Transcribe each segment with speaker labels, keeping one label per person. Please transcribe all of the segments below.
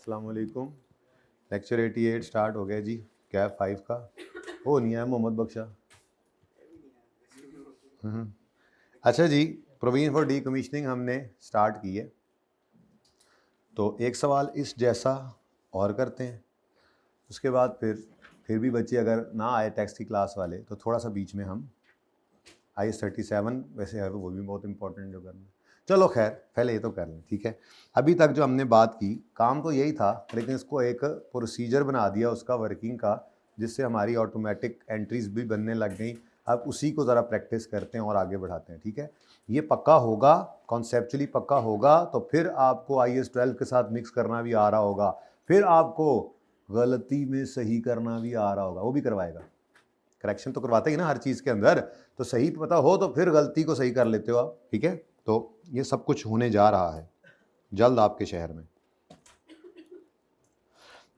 Speaker 1: अस्सलाम वालेकुम। Lecture 88 start हो गया जी। कैब 5 का हो नहीं है मोहम्मद बख्शा। अच्छा जी, प्रोविजन फॉर डी कमीशनिंग हमने स्टार्ट की है, तो एक सवाल इस जैसा और करते हैं। उसके बाद फिर भी बच्चे अगर ना आए टेक्स्ट की क्लास वाले तो थोड़ा सा बीच में हम IS-37 वैसे है वो भी बहुत इंपॉर्टेंट जो करना है। चलो खैर पहले ये तो कर लें, ठीक है। अभी तक जो हमने बात की काम तो यही था, लेकिन इसको एक प्रोसीजर बना दिया उसका वर्किंग का, जिससे हमारी ऑटोमेटिक एंट्रीज भी बनने लग गई। अब उसी को ज़रा प्रैक्टिस करते हैं और आगे बढ़ाते हैं, ठीक है। ये पक्का होगा, कॉन्सेप्चुअली पक्का होगा, तो फिर आपको IS-12 के साथ मिक्स करना भी आ रहा होगा, फिर आपको गलती में सही करना भी आ रहा होगा, वो भी करवाएगा। करेक्शन तो करवाते ही ना हर चीज़ के अंदर, तो सही पता हो तो फिर गलती को सही कर लेते हो आप, ठीक है। तो ये सब कुछ होने जा रहा है जल्द आपके शहर में।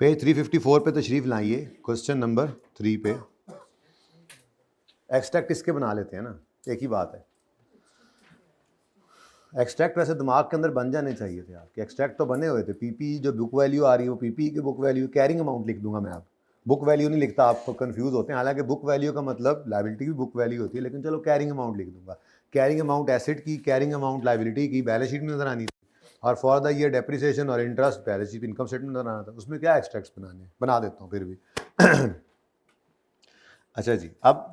Speaker 1: पेज 354 पे तशरीफ लाइए, क्वेश्चन नंबर 3 पे। एक्सट्रैक्ट इसके बना लेते हैं ना, एक ही बात है। एक्सट्रैक्ट वैसे दिमाग के अंदर बन जाने चाहिए थे आपके, एक्सट्रैक्ट तो बने हुए थे। पीपी जो बुक वैल्यू आ रही है वो पीपी की बुक वैल्यू, कैरिंग अमाउंट लिख दूंगा मैं, आप बुक वैल्यू नहीं लिखता, आपको कंफ्यूज होते हैं। हालांकि बुक वैल्यू का मतलब लाइबिलिटी की बुक वैल्यू होती है, लेकिन चलो कैरिंग अमाउंट लिख दूंगा। कैरिंग अमाउंट एसेट की, कैरिंग अमाउंट लाइबिलिटी की बैलेंस शीट में नजर आनी थी, और फॉर द ईयर डेप्रिसिएशन और interest balance sheet income statement नजर आना था। उसमें क्या एक्सट्रैक्ट्स बनाने, बना देता हूँ फिर भी। अच्छा जी, अब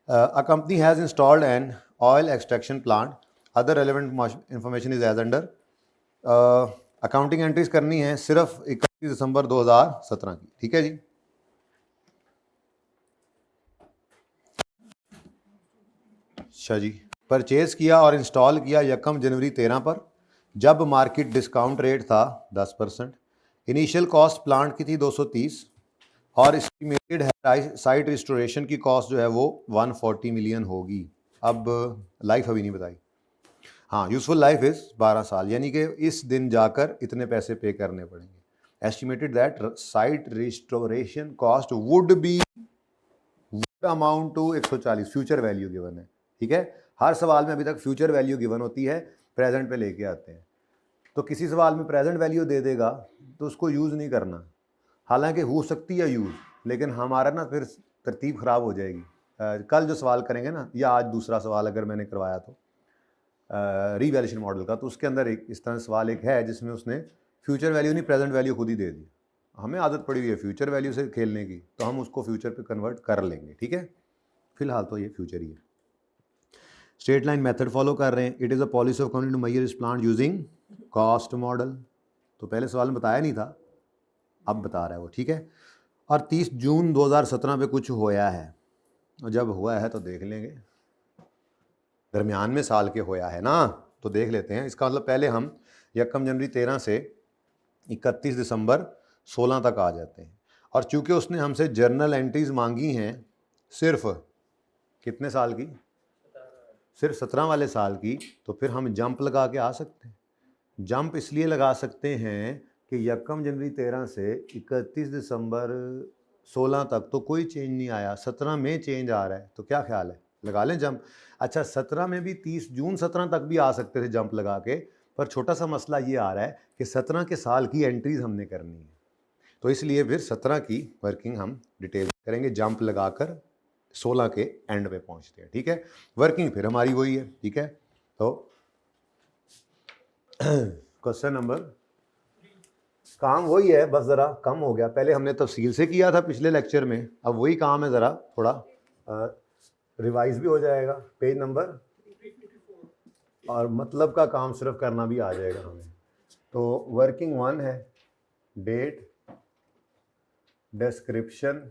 Speaker 1: a company has installed an oil extraction plant, other relevant information is as under। Accounting entries करनी है सिर्फ 31 दिसंबर 2017 की, ठीक है जी। अच्छा जी, परचेज किया और इंस्टॉल किया 1 जनवरी 13 पर, जब मार्केट डिस्काउंट रेट था 10%। इनिशियल कॉस्ट प्लांट की थी 230, और एस्टिमेटेड है साइट रिस्टोरेशन की कॉस्ट जो है वो 140 मिलियन होगी। अब लाइफ अभी नहीं बताई। हाँ, यूजफुल लाइफ इज 12 साल, यानी कि इस दिन जाकर इतने पैसे पे करने पड़ेंगे। Estimated that site restoration cost would be amount to 140, future value given है, ठीक है। हर सवाल में अभी तक फ्यूचर वैल्यू गिवन होती है, प्रेजेंट पे लेके आते हैं। तो किसी सवाल में प्रेजेंट वैल्यू दे देगा तो उसको यूज़ नहीं करना, हालांकि हो सकती है यूज़, लेकिन हमारा ना फिर तरतीब ख़राब हो जाएगी। कल जो सवाल करेंगे ना, या आज दूसरा सवाल अगर मैंने करवाया तो रीवैल्यूएशन मॉडल का, तो उसके अंदर एक इस तरह सवाल एक है जिसमें उसने फ्यूचर वैल्यू नहीं प्रेजेंट वैल्यू खुद ही दे दी। हमें आदत पड़ी हुई है फ्यूचर वैल्यू से खेलने की, तो हम उसको फ्यूचर पे कन्वर्ट कर लेंगे, ठीक है। फिलहाल तो ये फ्यूचर ही है। स्ट्रेट लाइन मेथड फॉलो कर रहे हैं। It is a policy of company to measure इस प्लांट यूजिंग कॉस्ट मॉडल, तो पहले सवाल में बताया नहीं था, अब बता रहा है वो, ठीक है। और 30 जून 2017 पे कुछ होया है, और जब हुआ है तो देख लेंगे, दरमियान में साल के होया है ना, तो देख लेते हैं। इसका मतलब पहले हम 1 जनवरी 13 से 31 दिसंबर 16 तक आ जाते हैं। और चूंकि उसने हमसे जर्नल एंट्रीज मांगी हैं सिर्फ कितने साल की, सिर्फ 17 वाले साल की, तो फिर हम जंप लगा के आ सकते हैं। जंप इसलिए लगा सकते हैं कि 1 जनवरी 13 से 31 दिसंबर 16 तक तो कोई चेंज नहीं आया, 17 में चेंज आ रहा है, तो क्या ख्याल है, लगा लें जंप। अच्छा, 17 में भी 30 जून 17 तक भी आ सकते थे जंप लगा के, पर छोटा सा मसला ये आ रहा है कि 17 के साल की एंट्रीज हमने करनी है, तो इसलिए फिर 17 की वर्किंग हम डिटेल करेंगे, जंप लगाकर 16 के एंड पे पहुंचते हैं, ठीक है। वर्किंग फिर हमारी वही है, ठीक है। तो क्वेश्चन नंबर, काम वही है, बस ज़रा कम हो गया। पहले हमने तफसील से किया था पिछले लेक्चर में, अब वही काम है, ज़रा थोड़ा रिवाइज भी हो जाएगा। पेज नंबर और मतलब का काम सिर्फ करना भी आ जाएगा हमें। तो वर्किंग 1 है डेट, डिस्क्रिप्शन,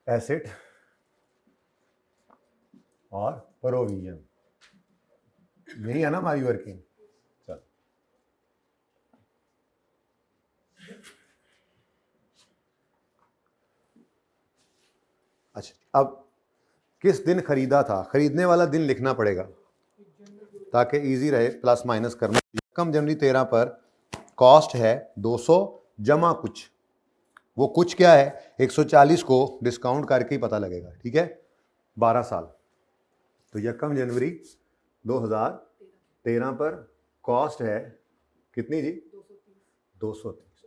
Speaker 1: एसेट और प्रोविजन, यही है ना हमारी वर्किंग। चल, अच्छा, अब किस दिन खरीदा था, खरीदने वाला दिन लिखना पड़ेगा ताकि इजी रहे प्लस माइनस करना। 1 जनवरी 13 पर कॉस्ट है 200 जमा कुछ, वो कुछ क्या है, 140 को डिस्काउंट करके ही पता लगेगा, ठीक है। 12 साल, तो 1 जनवरी 2013 पर कॉस्ट है कितनी जी? 230।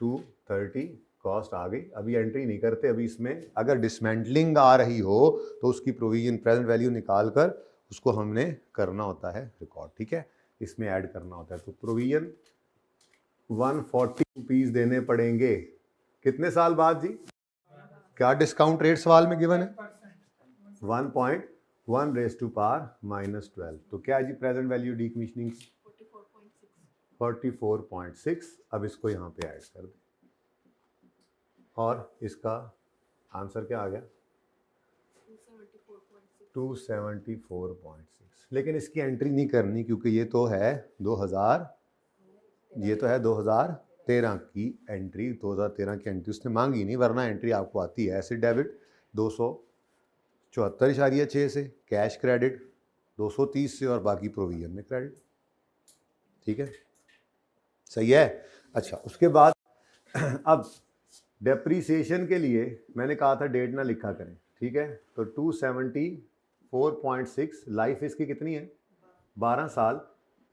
Speaker 1: 230 कॉस्ट आ गई। अभी एंट्री नहीं करते, अभी इसमें अगर डिसमेंटलिंग आ रही हो तो उसकी प्रोविजन प्रेजेंट वैल्यू निकाल कर उसको हमने करना होता है रिकॉर्ड, ठीक है, इसमें ऐड करना होता है। तो प्रोविजन 140 रुपीज देने पड़ेंगे कितने साल बाद जी? क्या डिस्काउंट रेट सवाल में गिवन है? 1.1 रेज टू पावर -12। तो क्या जी प्रेजेंट वैल्यू डीकमीशनिंग? 44.6। अब इसको यहाँ पे ऐड कर दें और इसका आंसर क्या आ गया? 274.6। लेकिन इसकी एंट्री नहीं करनी क्योंकि ये तो है 2013 की एंट्री। 2013 की एंट्री उसने मांगी नहीं, वरना एंट्री आपको आती है। एसिड डेबिट 274.6 से, कैश क्रेडिट 230 से और बाकी प्रोविजन में क्रेडिट, ठीक है, सही है। अच्छा, उसके बाद अब डेप्रीसिएशन के लिए मैंने कहा था डेट ना लिखा करें, ठीक है। तो 274.6 लाइफ इसकी कितनी है? 12 साल।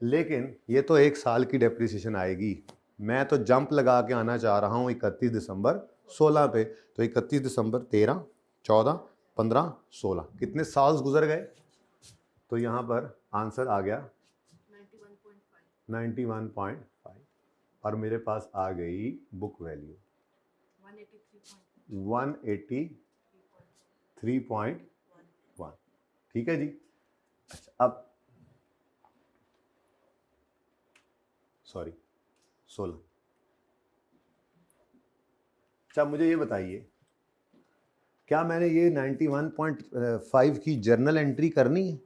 Speaker 1: लेकिन ये तो 1 साल की डेप्रीसिएशन आएगी। मैं तो जंप लगा के आना चाह रहा हूँ 31 दिसंबर 16 पे। तो 31 दिसंबर 13, 14, 15, 16 कितने साल गुजर गए? तो यहाँ पर आंसर आ गया 91.5 और मेरे पास आ गई बुक वैल्यू 183.1। ठीक है जी। अच्छा, अब सॉरी 16। अच्छा, मुझे ये बताइए, क्या मैंने ये 91.5 की जर्नल एंट्री करनी है?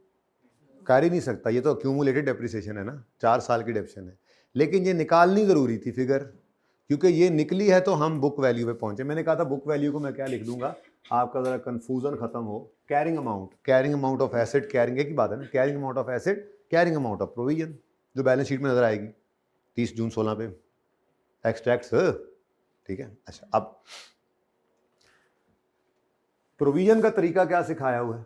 Speaker 1: कर ही नहीं सकता, ये तो अक्यूमुलेटेड डेप्रिसिएशन है ना, 4 साल की डेप्रिसिएशन है। लेकिन ये निकालनी ज़रूरी थी फिगर, क्योंकि ये निकली है तो हम बुक वैल्यू पे पहुंचे। मैंने कहा था बुक वैल्यू को मैं क्या लिख दूंगा, आपका ज़रा कन्फ्यूज़न ख़त्म हो, carrying amount of asset, carrying की बात है ना, carrying amount of asset, carrying amount of provision, जो बैलेंस शीट में नज़र आएगी 30 जून 16 पे एक्सट्रैक्ट्स, ठीक है। अच्छा, अब प्रोविजन का तरीका क्या सिखाया हुआ है?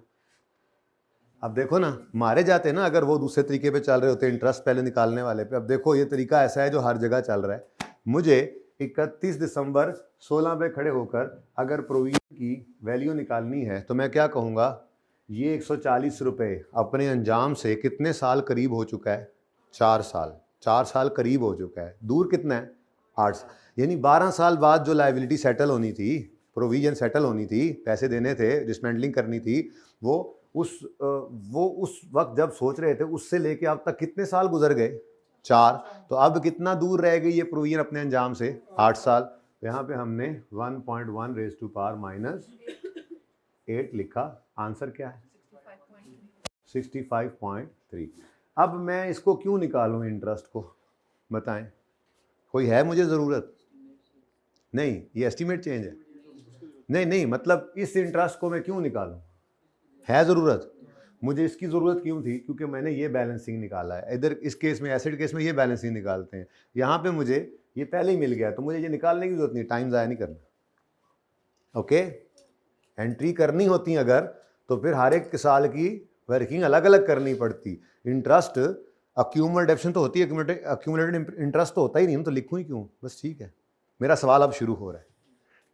Speaker 1: अब देखो ना, मारे जाते ना अगर वो दूसरे तरीके पे चल रहे होते, इंटरेस्ट पहले निकालने वाले पे। अब देखो ये तरीका ऐसा है जो हर जगह चल रहा है। मुझे 31 दिसंबर 16 पे खड़े होकर अगर प्रोविजन की वैल्यू निकालनी है तो मैं क्या कहूँगा, ये 140 रुपये अपने अंजाम से कितने साल करीब हो चुका है? 4 साल। 4 साल करीब हो चुका है। दूर कितना है? 8 साल। यानी 12 साल बाद जो लाइबिलिटी सेटल होनी थी, प्रोविजन सेटल होनी थी, पैसे देने थे, डिसमेंटलिंग करनी थी, वो उस वक्त जब सोच रहे थे उससे लेके अब तक कितने साल गुजर गए? 4। तो अब कितना दूर रह गई ये प्रोविजन अपने अंजाम से? 8 साल। तो यहाँ पे हमने 1.1 रेज टू पावर -8 लिखा। आंसर क्या है? 65.3। अब मैं इसको क्यों निकालूं इंटरेस्ट को, बताएं? कोई है मुझे ज़रूरत? नहीं, ये एस्टीमेट चेंज है। नहीं, मतलब इस इंटरेस्ट को मैं क्यों निकालूं? है ज़रूरत? मुझे इसकी ज़रूरत क्यों थी? क्योंकि मैंने ये बैलेंसिंग निकाला है। इधर इस केस में, एसिड केस में ये बैलेंसिंग निकालते हैं। यहाँ पे मुझे ये पहले ही मिल गया तो मुझे ये निकालने की ज़रूरत नहीं, टाइम ज़ाया नहीं करना। ओके, एंट्री करनी होती अगर तो फिर हर एक साल की वर्किंग अलग अलग करनी पड़ती। इंटरेस्ट अक्यूमुलेशन तो होती है, अक्यूमुलेटेड इंटरेस्ट तो होता ही नहीं, तो लिखूँ ही क्यों? बस, ठीक है। मेरा सवाल अब शुरू हो रहा है,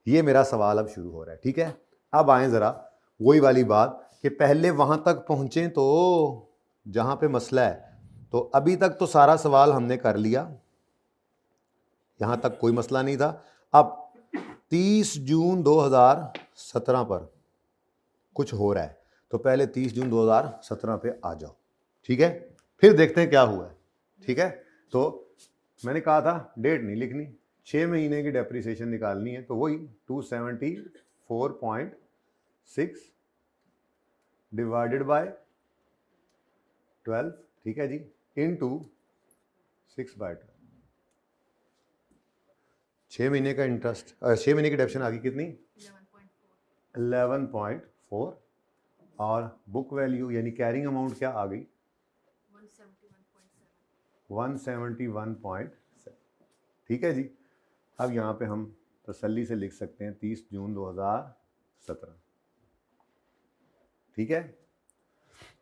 Speaker 1: ये मेरा सवाल अब शुरू हो रहा है, ठीक है। अब आए ज़रा वही वाली बात कि पहले वहाँ तक पहुँचें तो जहाँ पे मसला है। तो अभी तक तो सारा सवाल हमने कर लिया, यहाँ तक कोई मसला नहीं था। अब 30 जून 2017 पर कुछ हो रहा है, तो पहले 30 जून 2017 पे आ जाओ, ठीक है, फिर देखते हैं क्या हुआ है, ठीक है। तो मैंने कहा था डेट नहीं लिखनी, 6 महीने की डेप्रिसिएशन निकालनी है, तो वही 274.6 डिवाइडेड बाय 12, ठीक है जी, इनटू 6/12। 6 महीने का इंटरेस्ट, 6 महीने की डेप्रिसिएशन आ गई कितनी? 11.4। और बुक वैल्यू यानी कैरिंग अमाउंट क्या आ गई? 171.7। ठीक है जी। अब यहाँ पे हम तसल्ली से लिख सकते हैं 30 जून 2017, ठीक है।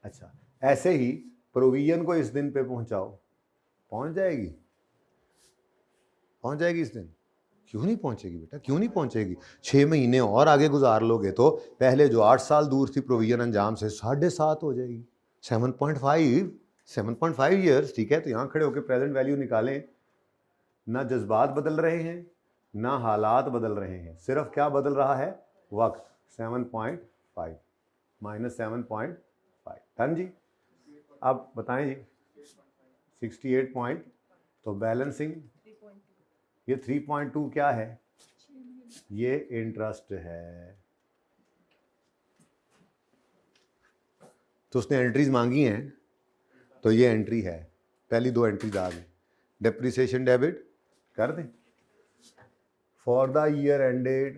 Speaker 1: अच्छा, ऐसे ही प्रोविजन को इस दिन पे पहुंचाओ, पहुंच जाएगी, पहुंच जाएगी इस दिन। क्यों नहीं पहुंचेगी बेटा, क्यों नहीं पहुंचेगी? 6 महीने और आगे गुजार लोगे तो पहले जो 8 साल दूर थी प्रोविजन अंजाम से 7.5 हो जाएगी, 7.5 ईयर्स। ठीक है, तो यहाँ खड़े होकर प्रेजेंट वैल्यू निकालें। ना जज्बात बदल रहे हैं, ना हालात बदल रहे हैं, सिर्फ क्या बदल रहा है? वक्त। 7.5 माइनस 7.5, डन जी। अब बताएं जी 68 पॉइंट, तो बैलेंसिंग ये 3.2 क्या है? ये इंटरेस्ट है। तो उसने एंट्रीज मांगी हैं, तो ये एंट्री है, पहली 2 एंट्रीज आ गई। डेप्रिसिएशन डेबिट कर दें। फॉर द ईयर एंडेड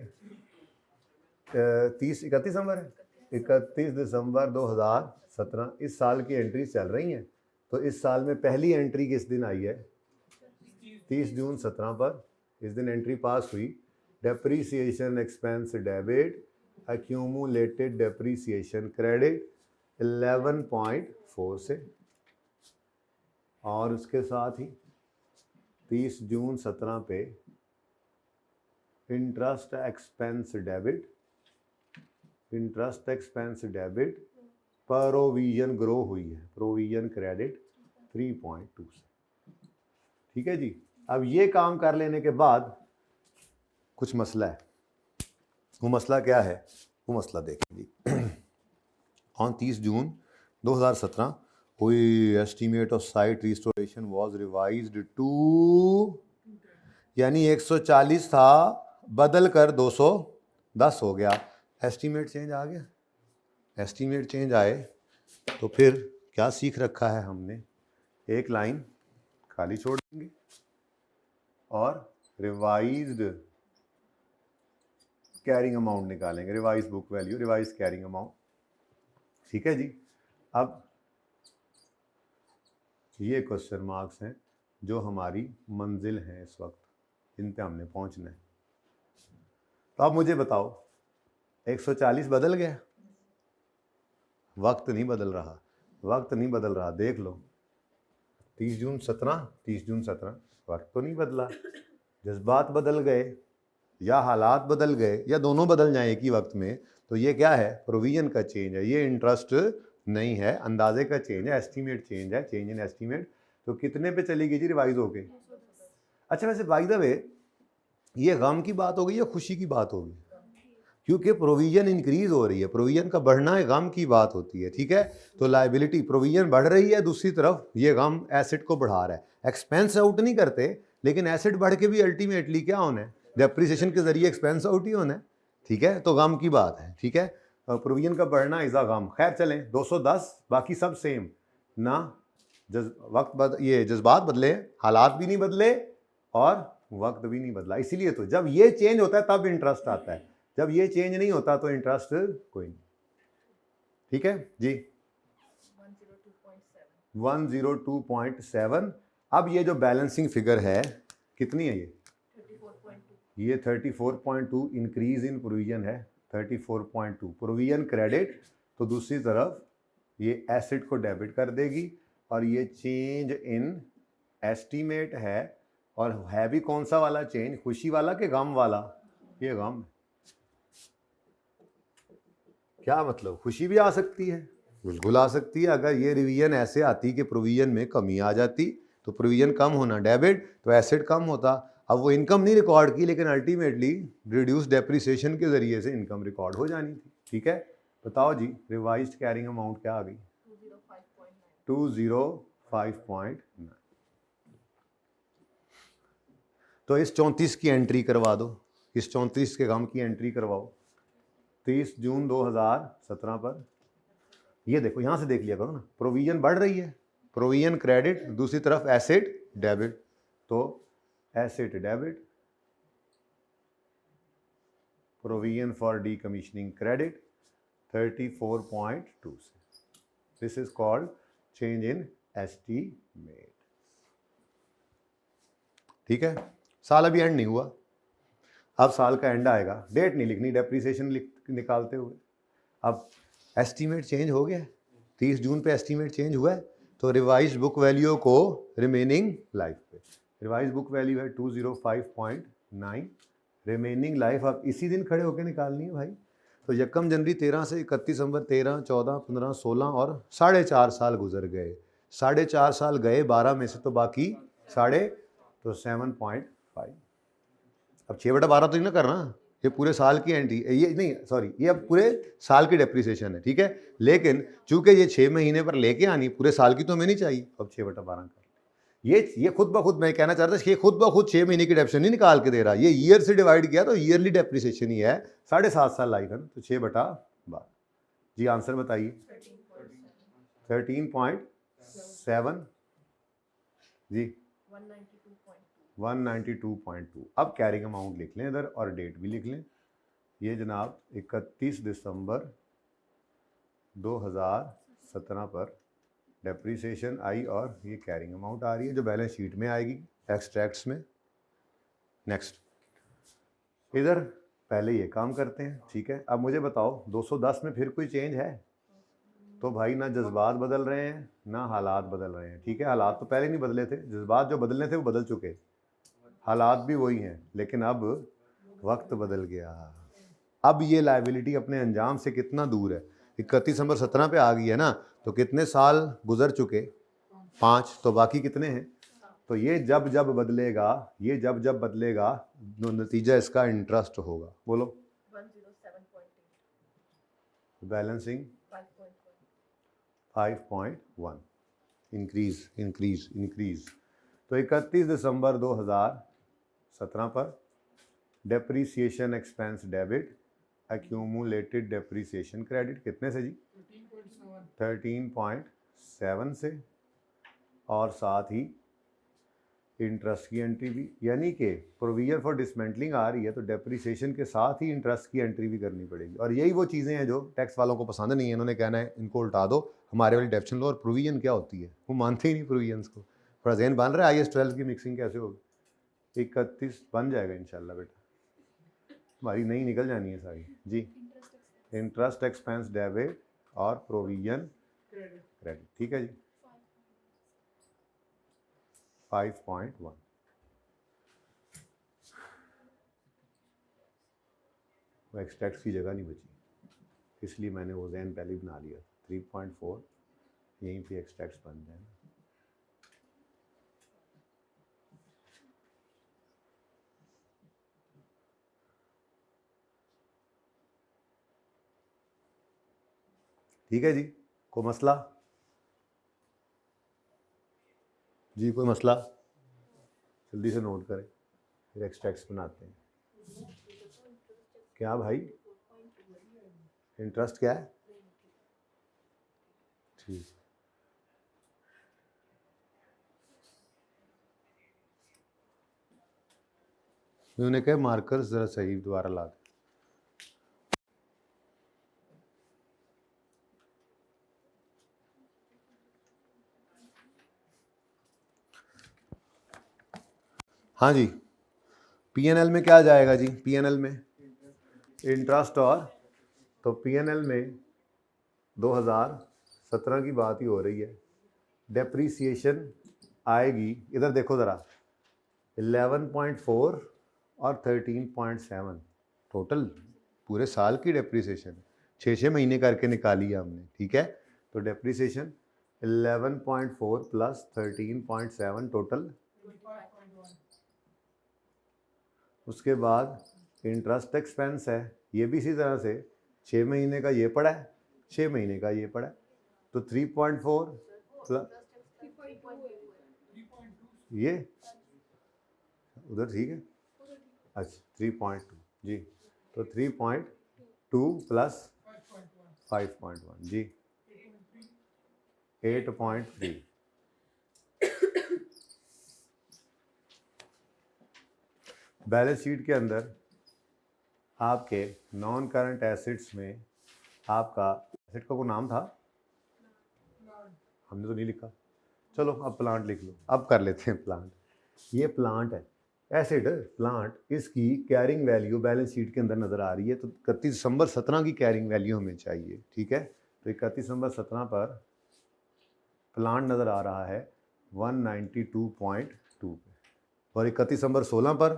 Speaker 1: 31 दिसंबर है, 31 दिसंबर 2017, इस साल की एंट्री चल रही हैं। तो इस साल में पहली एंट्री किस दिन आई है? 30 जून 17 पर इस दिन एंट्री पास हुई। Depreciation expense debit, accumulated depreciation credit 11.4 से, और उसके साथ ही 30 जून 17 पे interest expense debit, interest expense debit provision grow हुई है, प्रोविजन क्रेडिट 3.2 से। ठीक है जी। अब ये काम कर लेने के बाद कुछ मसला है। वो मसला क्या है? वो मसला देखें जी। ऑन 30 जून 2017 हुई estimate of site restoration was revised to, यानी 140 था, बदल कर 210 हो गया। एस्टीमेट चेंज आ गया। एस्टीमेट चेंज आए तो फिर क्या सीख रखा है हमने? एक लाइन खाली छोड़ देंगे और रिवाइज्ड कैरिंग अमाउंट निकालेंगे, revise book value, revise carrying amount. ठीक है जी। अब ये क्वेश्चन मार्क्स हैं जो हमारी मंजिल हैं इस वक्त, इन पे हमने पहुंचना है। तो अब मुझे बताओ 140 बदल गया? वक्त नहीं बदल रहा, वक्त नहीं बदल रहा। देख लो 30 जून 17, वक्त तो नहीं बदला। जज्बात बदल गए या हालात बदल गए या दोनों बदल जाए एक ही वक्त में, तो ये क्या है? प्रोविजन का चेंज है, ये इंटरेस्ट नहीं है, अंदाजे का चेंज है, एस्टीमेट चेंज है, चेंज इन एस्टीमेट। तो कितने पे चलेगी जी रिवाइज होके? अच्छा, वैसे बाय द वे ये गम की बात हो गई या खुशी की बात होगी? क्योंकि प्रोविजन इंक्रीज हो रही है, प्रोविजन का बढ़ना गम की बात होती है। ठीक है, तो लायबिलिटी प्रोविजन बढ़ रही है, दूसरी तरफ ये गम एसेट को बढ़ा रहा है। एक्सपेंस आउट नहीं करते, लेकिन एसेट बढ़ के भी अल्टीमेटली क्या होना है? डेप्रिसिएशन के जरिए एक्सपेंस आउट ही होना है। ठीक है, तो गम की बात है। ठीक है, प्रोविजन का बढ़ना इज़ा गम। खैर चलें 210, बाकी सब सेम ना। वक्त ये जज्बात बदले, हालात भी नहीं बदले और वक्त भी नहीं बदला। इसीलिए तो जब ये चेंज होता है तब इंटरेस्ट आता है, जब ये चेंज नहीं होता तो इंटरेस्ट कोई नहीं। ठीक है जी। 102.7। अब ये जो बैलेंसिंग फिगर है कितनी है? ये 34.2 इंक्रीज इन प्रोविजन है, 34.2 प्रोविजन क्रेडिट। तो दूसरी तरफ ये एसेट को डेबिट कर देगी, और ये चेंज इन एस्टीमेट है। और है भी कौन सा वाला चेंज? खुशी वाला कि गम वाला? ये गम। क्या मतलब? खुशी भी आ सकती है, बिल्कुल आ सकती है। अगर ये रिवीजन ऐसे आती कि प्रोविजन में कमी आ जाती, तो प्रोविजन कम होना डेबिट, तो एसेट कम होता। अब वो इनकम नहीं रिकॉर्ड की, लेकिन अल्टीमेटली रिड्यूस डेप्रिसिएशन के जरिए से इनकम रिकॉर्ड हो जानी थी। ठीक है, बताओ जी रिवाइज्ड कैरिंग अमाउंट क्या आ गई? 205.9। तो इस 34 की एंट्री करवा दो, इस 34 के गम की एंट्री करवाओ 30 जून 2017 पर। ये देखो, यहां से देख लिया करो ना, प्रोविजन बढ़ रही है, प्रोविजन क्रेडिट, दूसरी तरफ एसेट डेबिट। तो asset debit, provision for decommissioning credit 34.2 से। This is called change in estimate. ठीक है, साल अभी एंड नहीं हुआ, अब साल का एंड आएगा, डेट नहीं लिखनी डेप्रिसिएशन निकालते हुए। अब एस्टीमेट चेंज हो गया, 30 जून पे एस्टीमेट चेंज हुआ है, तो रिवाइज बुक वैल्यू को रिमेनिंग लाइफ पे, रिवाइज बुक वैल्यू है 205.9, रिमेनिंग लाइफ आप इसी दिन खड़े होकर निकालनी है भाई। तो यकम जनवरी 13 से 31 दिसंबर 13, 14, 15, 16 और 4.5 साल गुजर गए। 4.5 साल गए, 12 में से तो बाकी साढ़े, तो 7.5। अब 6/12 तो नहीं ना करना, ये पूरे साल की एंट्री, ये नहीं सॉरी, ये अब पूरे साल की डेप्रिसिएशन है, ठीक है। लेकिन चूंकि ये 6 महीने पर लेके आनी, पूरे साल की तो हमें नहीं चाहिए, अब 6/12 कर। ये खुद ब खुद, मैं कहना चाहता था कि खुद ब खुद 6 महीने की डेप्रिसिएशन नहीं निकाल के दे रहा, ये ईयर से डिवाइड किया तो ईयरली डेप्रिसिएशन ही है, 7.5 साल लाएगा ना, तो 6/12। जी आंसर बताइए। 13.7 जी 192.2। अब कैरिंग अमाउंट लिख लें इधर और डेट भी लिख लें। ये जनाब 31 दिसंबर 2017 पर डेप्रिसिएशन आई और ये कैरिंग अमाउंट आ रही है जो बैलेंस शीट में आएगी एक्सट्रैक्ट्स में। नेक्स्ट, इधर पहले ये काम करते हैं, ठीक है। अब मुझे बताओ 210 में फिर कोई चेंज है? तो भाई ना जज्बात बदल रहे हैं ना हालात बदल रहे हैं, ठीक है। हालात तो पहले नहीं बदले थे, जज्बात जो बदलने थे वो बदल चुके, हालात भी वही हैं, लेकिन अब वक्त बदल गया। अब ये लायबिलिटी अपने अंजाम से कितना दूर है, 31 दिसंबर 17 पे आ गई है ना, तो कितने साल गुजर चुके? 5, तो बाकी कितने हैं? तो ये जब जब बदलेगा, ये जब जब बदलेगा, नतीजा इसका इंटरेस्ट होगा। बोलो 107.8, बैलेंसिंग 5.1, इंक्रीज इंक्रीज इंक्रीज। तो 31 दिसंबर 2017 पर depreciation expense debit, accumulated depreciation credit कितने से जी? 13.7 से, और साथ ही इंटरेस्ट की एंट्री भी, यानी कि प्रोविजन फॉर डिसमेंटलिंग आ रही है तो डेप्रीसिएशन के साथ ही इंटरेस्ट की एंट्री भी करनी पड़ेगी। और यही वो चीज़ें हैं जो टैक्स वालों को पसंद नहीं है, इन्होंने कहना है इनको उल्टा दो, हमारे वाली डेप्शन लो। और प्रोविजन क्या होती है वो मानते ही नहीं प्रोविजन्स को। थोड़ा जहन बन रहा है IAS 12 की मिक्सिंग कैसे होगी? 31 बन जाएगा इंशाल्लाह बेटा, हमारी नई निकल जानी है सारी जी। इंटरेस्ट एक्सपेंस डेबिट और प्रोविजन क्रेडिट, ठीक है जी। 5.1। वो एक्सट्रैक्ट की जगह नहीं बची, इसलिए मैंने वो जहन पहले ही बना लिया। 3.4 यहीं पे एक्सट्रैक्ट्स बन जाए। ठीक है जी, कोई मसला जी? कोई मसला? जल्दी से नोट करें, फिर एक्सट्रैक्ट्स बनाते हैं। क्या भाई? इंटरेस्ट क्या है? ठीक, उन्होंने कहा मार्कर्स ज़रा सही दोबारा ला दें। हाँ जी, PNL में क्या जाएगा जी? PNL में इंटरेस्ट, और तो PNL में 2017 की बात ही हो रही है। डेप्रीसिएशन आएगी, इधर देखो ज़रा, 11.4 और 13.7 टोटल पूरे साल की डेप्रीसिएशन, 6 महीने करके निकाली है हमने, ठीक है। तो डेप्रीसिएशन 11.4 प्लस 13.7 टोटल। उसके बाद इंटरेस्ट एक्सपेंस है, ये भी इसी तरह से 6 महीने का ये पड़ा है, 6 महीने का ये पड़ा है, तो 3.4 प्लस ये उधर, ठीक है। अच्छा 3.2 जी, तो 3.2 प्लस 5.1 जी 8.3। बैलेंस शीट के अंदर आपके नॉन करंट एसेट्स में आपका एसेट का कोई नाम था? हमने तो नहीं लिखा। चलो अब प्लांट लिख लो, अब कर लेते हैं प्लांट। ये प्लांट है, एसेट प्लांट, इसकी कैरिंग वैल्यू बैलेंस शीट के अंदर नज़र आ रही है। तो 31 दिसंबर 17 की कैरिंग वैल्यू हमें चाहिए, ठीक है। तो 31 दिसंबर 17 पर प्लांट नज़र आ रहा है 192.2 पे, और 31 नंबर 16 पर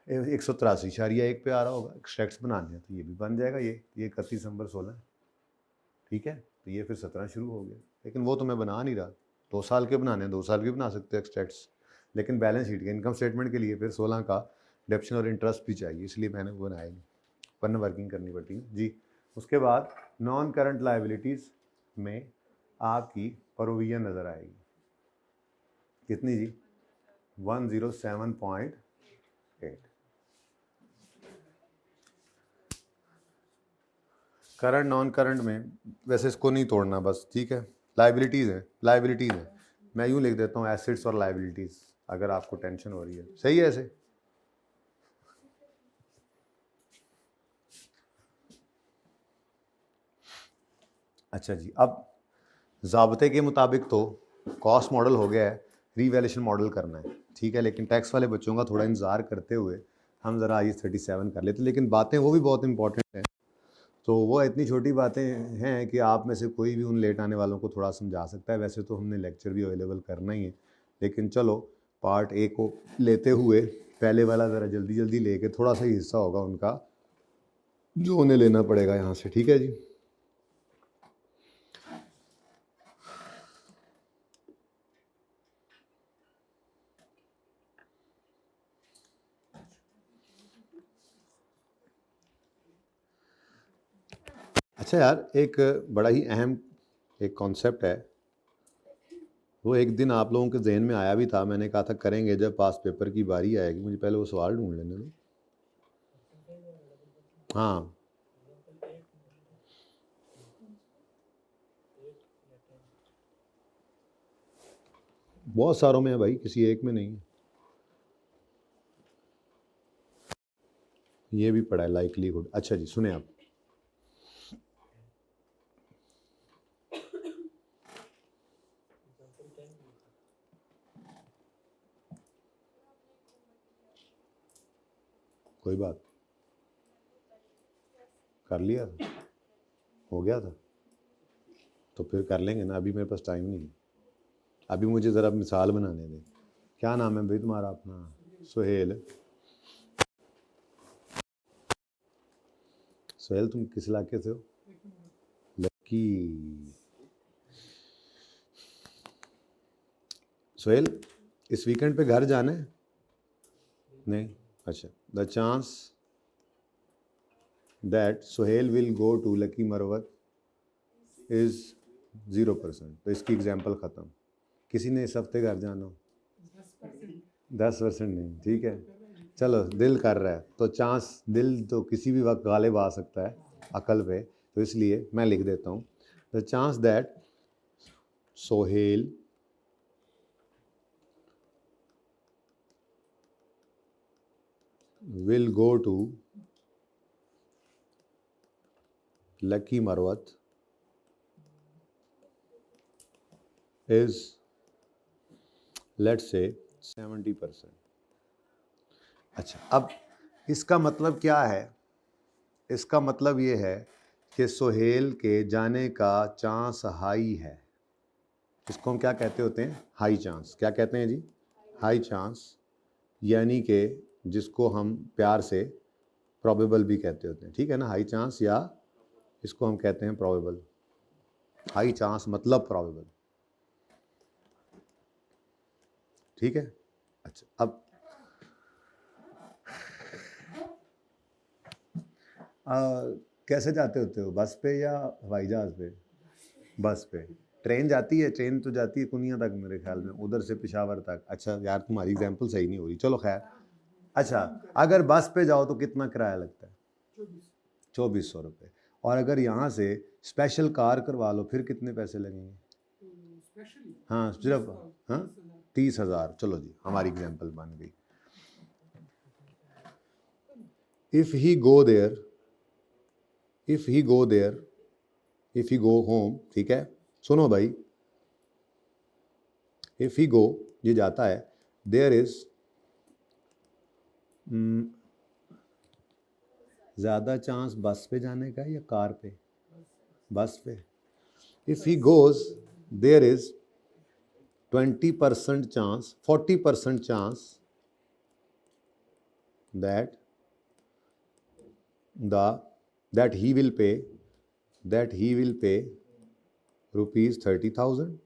Speaker 1: 183.1 पे आ रहा होगा। एक्सट्रैक्ट्स बनाने हैं तो ये भी बन जाएगा, ये 31 नंबर 16, ठीक है। तो ये फिर 17 शुरू हो गया, लेकिन वो तो मैं बना नहीं रहा। 2 साल के बनाने हैं, 2 साल के बना सकते हैं एक्सट्रैक्ट्स, लेकिन बैलेंस शीट के इनकम स्टेटमेंट के लिए फिर 16 का डेप्शन और इंटरेस्ट भी चाहिए, इसलिए मैंने वो बनाया नहीं, वरना वर्किंग करनी पड़ती है जी। उसके बाद नॉन करंट लाइबिलिटीज़ में आपकी प्रोविजन नज़र आएगी, कितनी जी? 107.8। करंट नॉन करंट में वैसे इसको नहीं तोड़ना बस, ठीक है। लाइबिलिटीज़ है, मैं यूँ लिख देता हूँ एसेट्स और लाइबिलिटीज़, अगर आपको टेंशन हो रही है। सही है ऐसे? अच्छा जी, अब ज़ाब्ते के मुताबिक तो कॉस्ट मॉडल हो गया है, रीवैल्यूएशन मॉडल करना है, ठीक है। लेकिन टैक्स वाले बच्चों का थोड़ा इंतज़ार करते हुए हम ज़रा IAS 37 कर लेते, लेकिन बातें वो भी बहुत इंपॉर्टेंट हैं। तो वो इतनी छोटी बातें हैं कि आप में से कोई भी उन लेट आने वालों को थोड़ा समझा सकता है। वैसे तो हमने लेक्चर भी अवेलेबल करना ही है, लेकिन चलो पार्ट ए को लेते हुए पहले वाला ज़रा जल्दी जल्दी लेके थोड़ा सा ही हिस्सा होगा उनका जो उन्हें लेना पड़ेगा यहाँ से, ठीक है जी। अच्छा यार, एक बड़ा ही अहम एक कॉन्सेप्ट है, वो एक दिन आप लोगों के जहन में आया भी था, मैंने कहा था करेंगे जब पास पेपर की बारी आएगी। मुझे पहले वो सवाल ढूंढ लेने दो। हाँ, बहुत सारों में है भाई, किसी एक में नहीं है। ये भी पढ़ा है लाइकलीहुड। अच्छा जी, सुने आप, कोई बात कर लिया था, हो गया था, तो फिर कर लेंगे ना, अभी मेरे पास टाइम नहीं है। अभी मुझे ज़रा मिसाल बनाने दें। क्या नाम है भाई तुम्हारा? अपना सुहेल। सुहेल, तुम किस इलाके से हो? लकी। सुहेल, इस वीकेंड पे घर जाना है? नहीं? अच्छा। The chance that Suhail will go to Lakki Marwat is 0%। तो इसकी एग्जाम्पल ख़त्म। किसी ने इस हफ्ते घर जाना हो? 10% नहीं, ठीक है। चलो, दिल कर रहा है तो चांस, दिल तो किसी भी वक्त गालिब आ सकता है अकल पे, तो इसलिए मैं लिख देता हूँ the chance that Sohail will go to Lucky Marwat is, let's say, 70%। अच्छा, अब इसका मतलब क्या है? इसका मतलब ये है कि सोहेल के जाने का चांस हाई है। इसको हम क्या कहते होते हैं? High chance. क्या कहते हैं जी? हाई चांस, यानी कि जिसको हम प्यार से प्रोबेबल भी कहते होते हैं, ठीक है ना? हाई चांस, या इसको हम कहते हैं प्रोबेबल। हाई चांस मतलब प्रोबेबल, ठीक है। अच्छा, अब कैसे जाते होते हो? बस पे या हवाई जहाज़ पे? बस पे। ट्रेन जाती है? ट्रेन तो जाती है कुनिया तक मेरे ख्याल में, उधर से पेशावर तक। अच्छा यार, तुम्हारी एग्जाम्पल सही नहीं हो रही, चलो खैर। अच्छा, अगर बस पे जाओ तो कितना किराया लगता है? 2400 रुपये। और अगर यहाँ से स्पेशल कार करवा लो फिर कितने पैसे लगेंगे? हाँ, सिर्फ, हाँ, 30,000। चलो जी, हमारी एग्जाम्पल बन गई। If he go there, if he go there, if he go home, ठीक है, सुनो भाई। इफ़ ही गो, ये जाता है, देयर इज़, ज़्यादा चांस बस पे जाने का या कार पे? बस पे। If he goes, there is 20% chance, 40% chance that he will pay rupees 30,000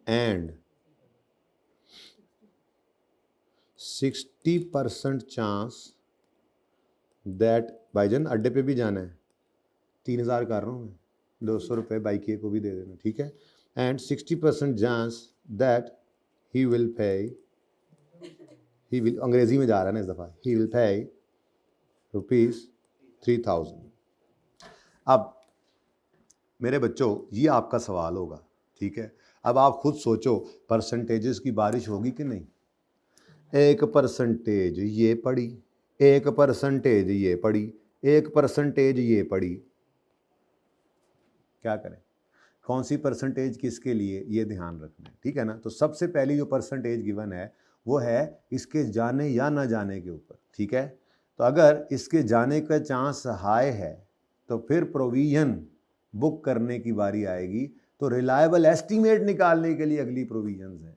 Speaker 1: and 60% chance that भाईजान अड्डे पे भी जाना है, 3,000 कर रहा हूँ मैं, 200 रुपये बाइक को भी दे देना, ठीक है। And 60% chance that he will अंग्रेजी में जा रहा है ना इस दफ़ा, ही विल पे रुपीज़ 3,000। अब मेरे बच्चों ये आपका सवाल होगा, ठीक है। अब आप खुद सोचो परसेंटेजेस की बारिश होगी कि नहीं। 1% ये पड़ी, 1% ये पड़ी, 1% ये पड़ी, क्या करें, कौन सी परसेंटेज किसके लिए, ये ध्यान रखना है, ठीक है ना। तो सबसे पहली जो परसेंटेज गिवन है वो है इसके जाने या ना जाने के ऊपर, ठीक है। तो अगर इसके जाने का चांस हाई है तो फिर प्रोविजन बुक करने की बारी आएगी। तो रिलायबल एस्टीमेट निकालने के लिए अगली प्रोविजंस हैं,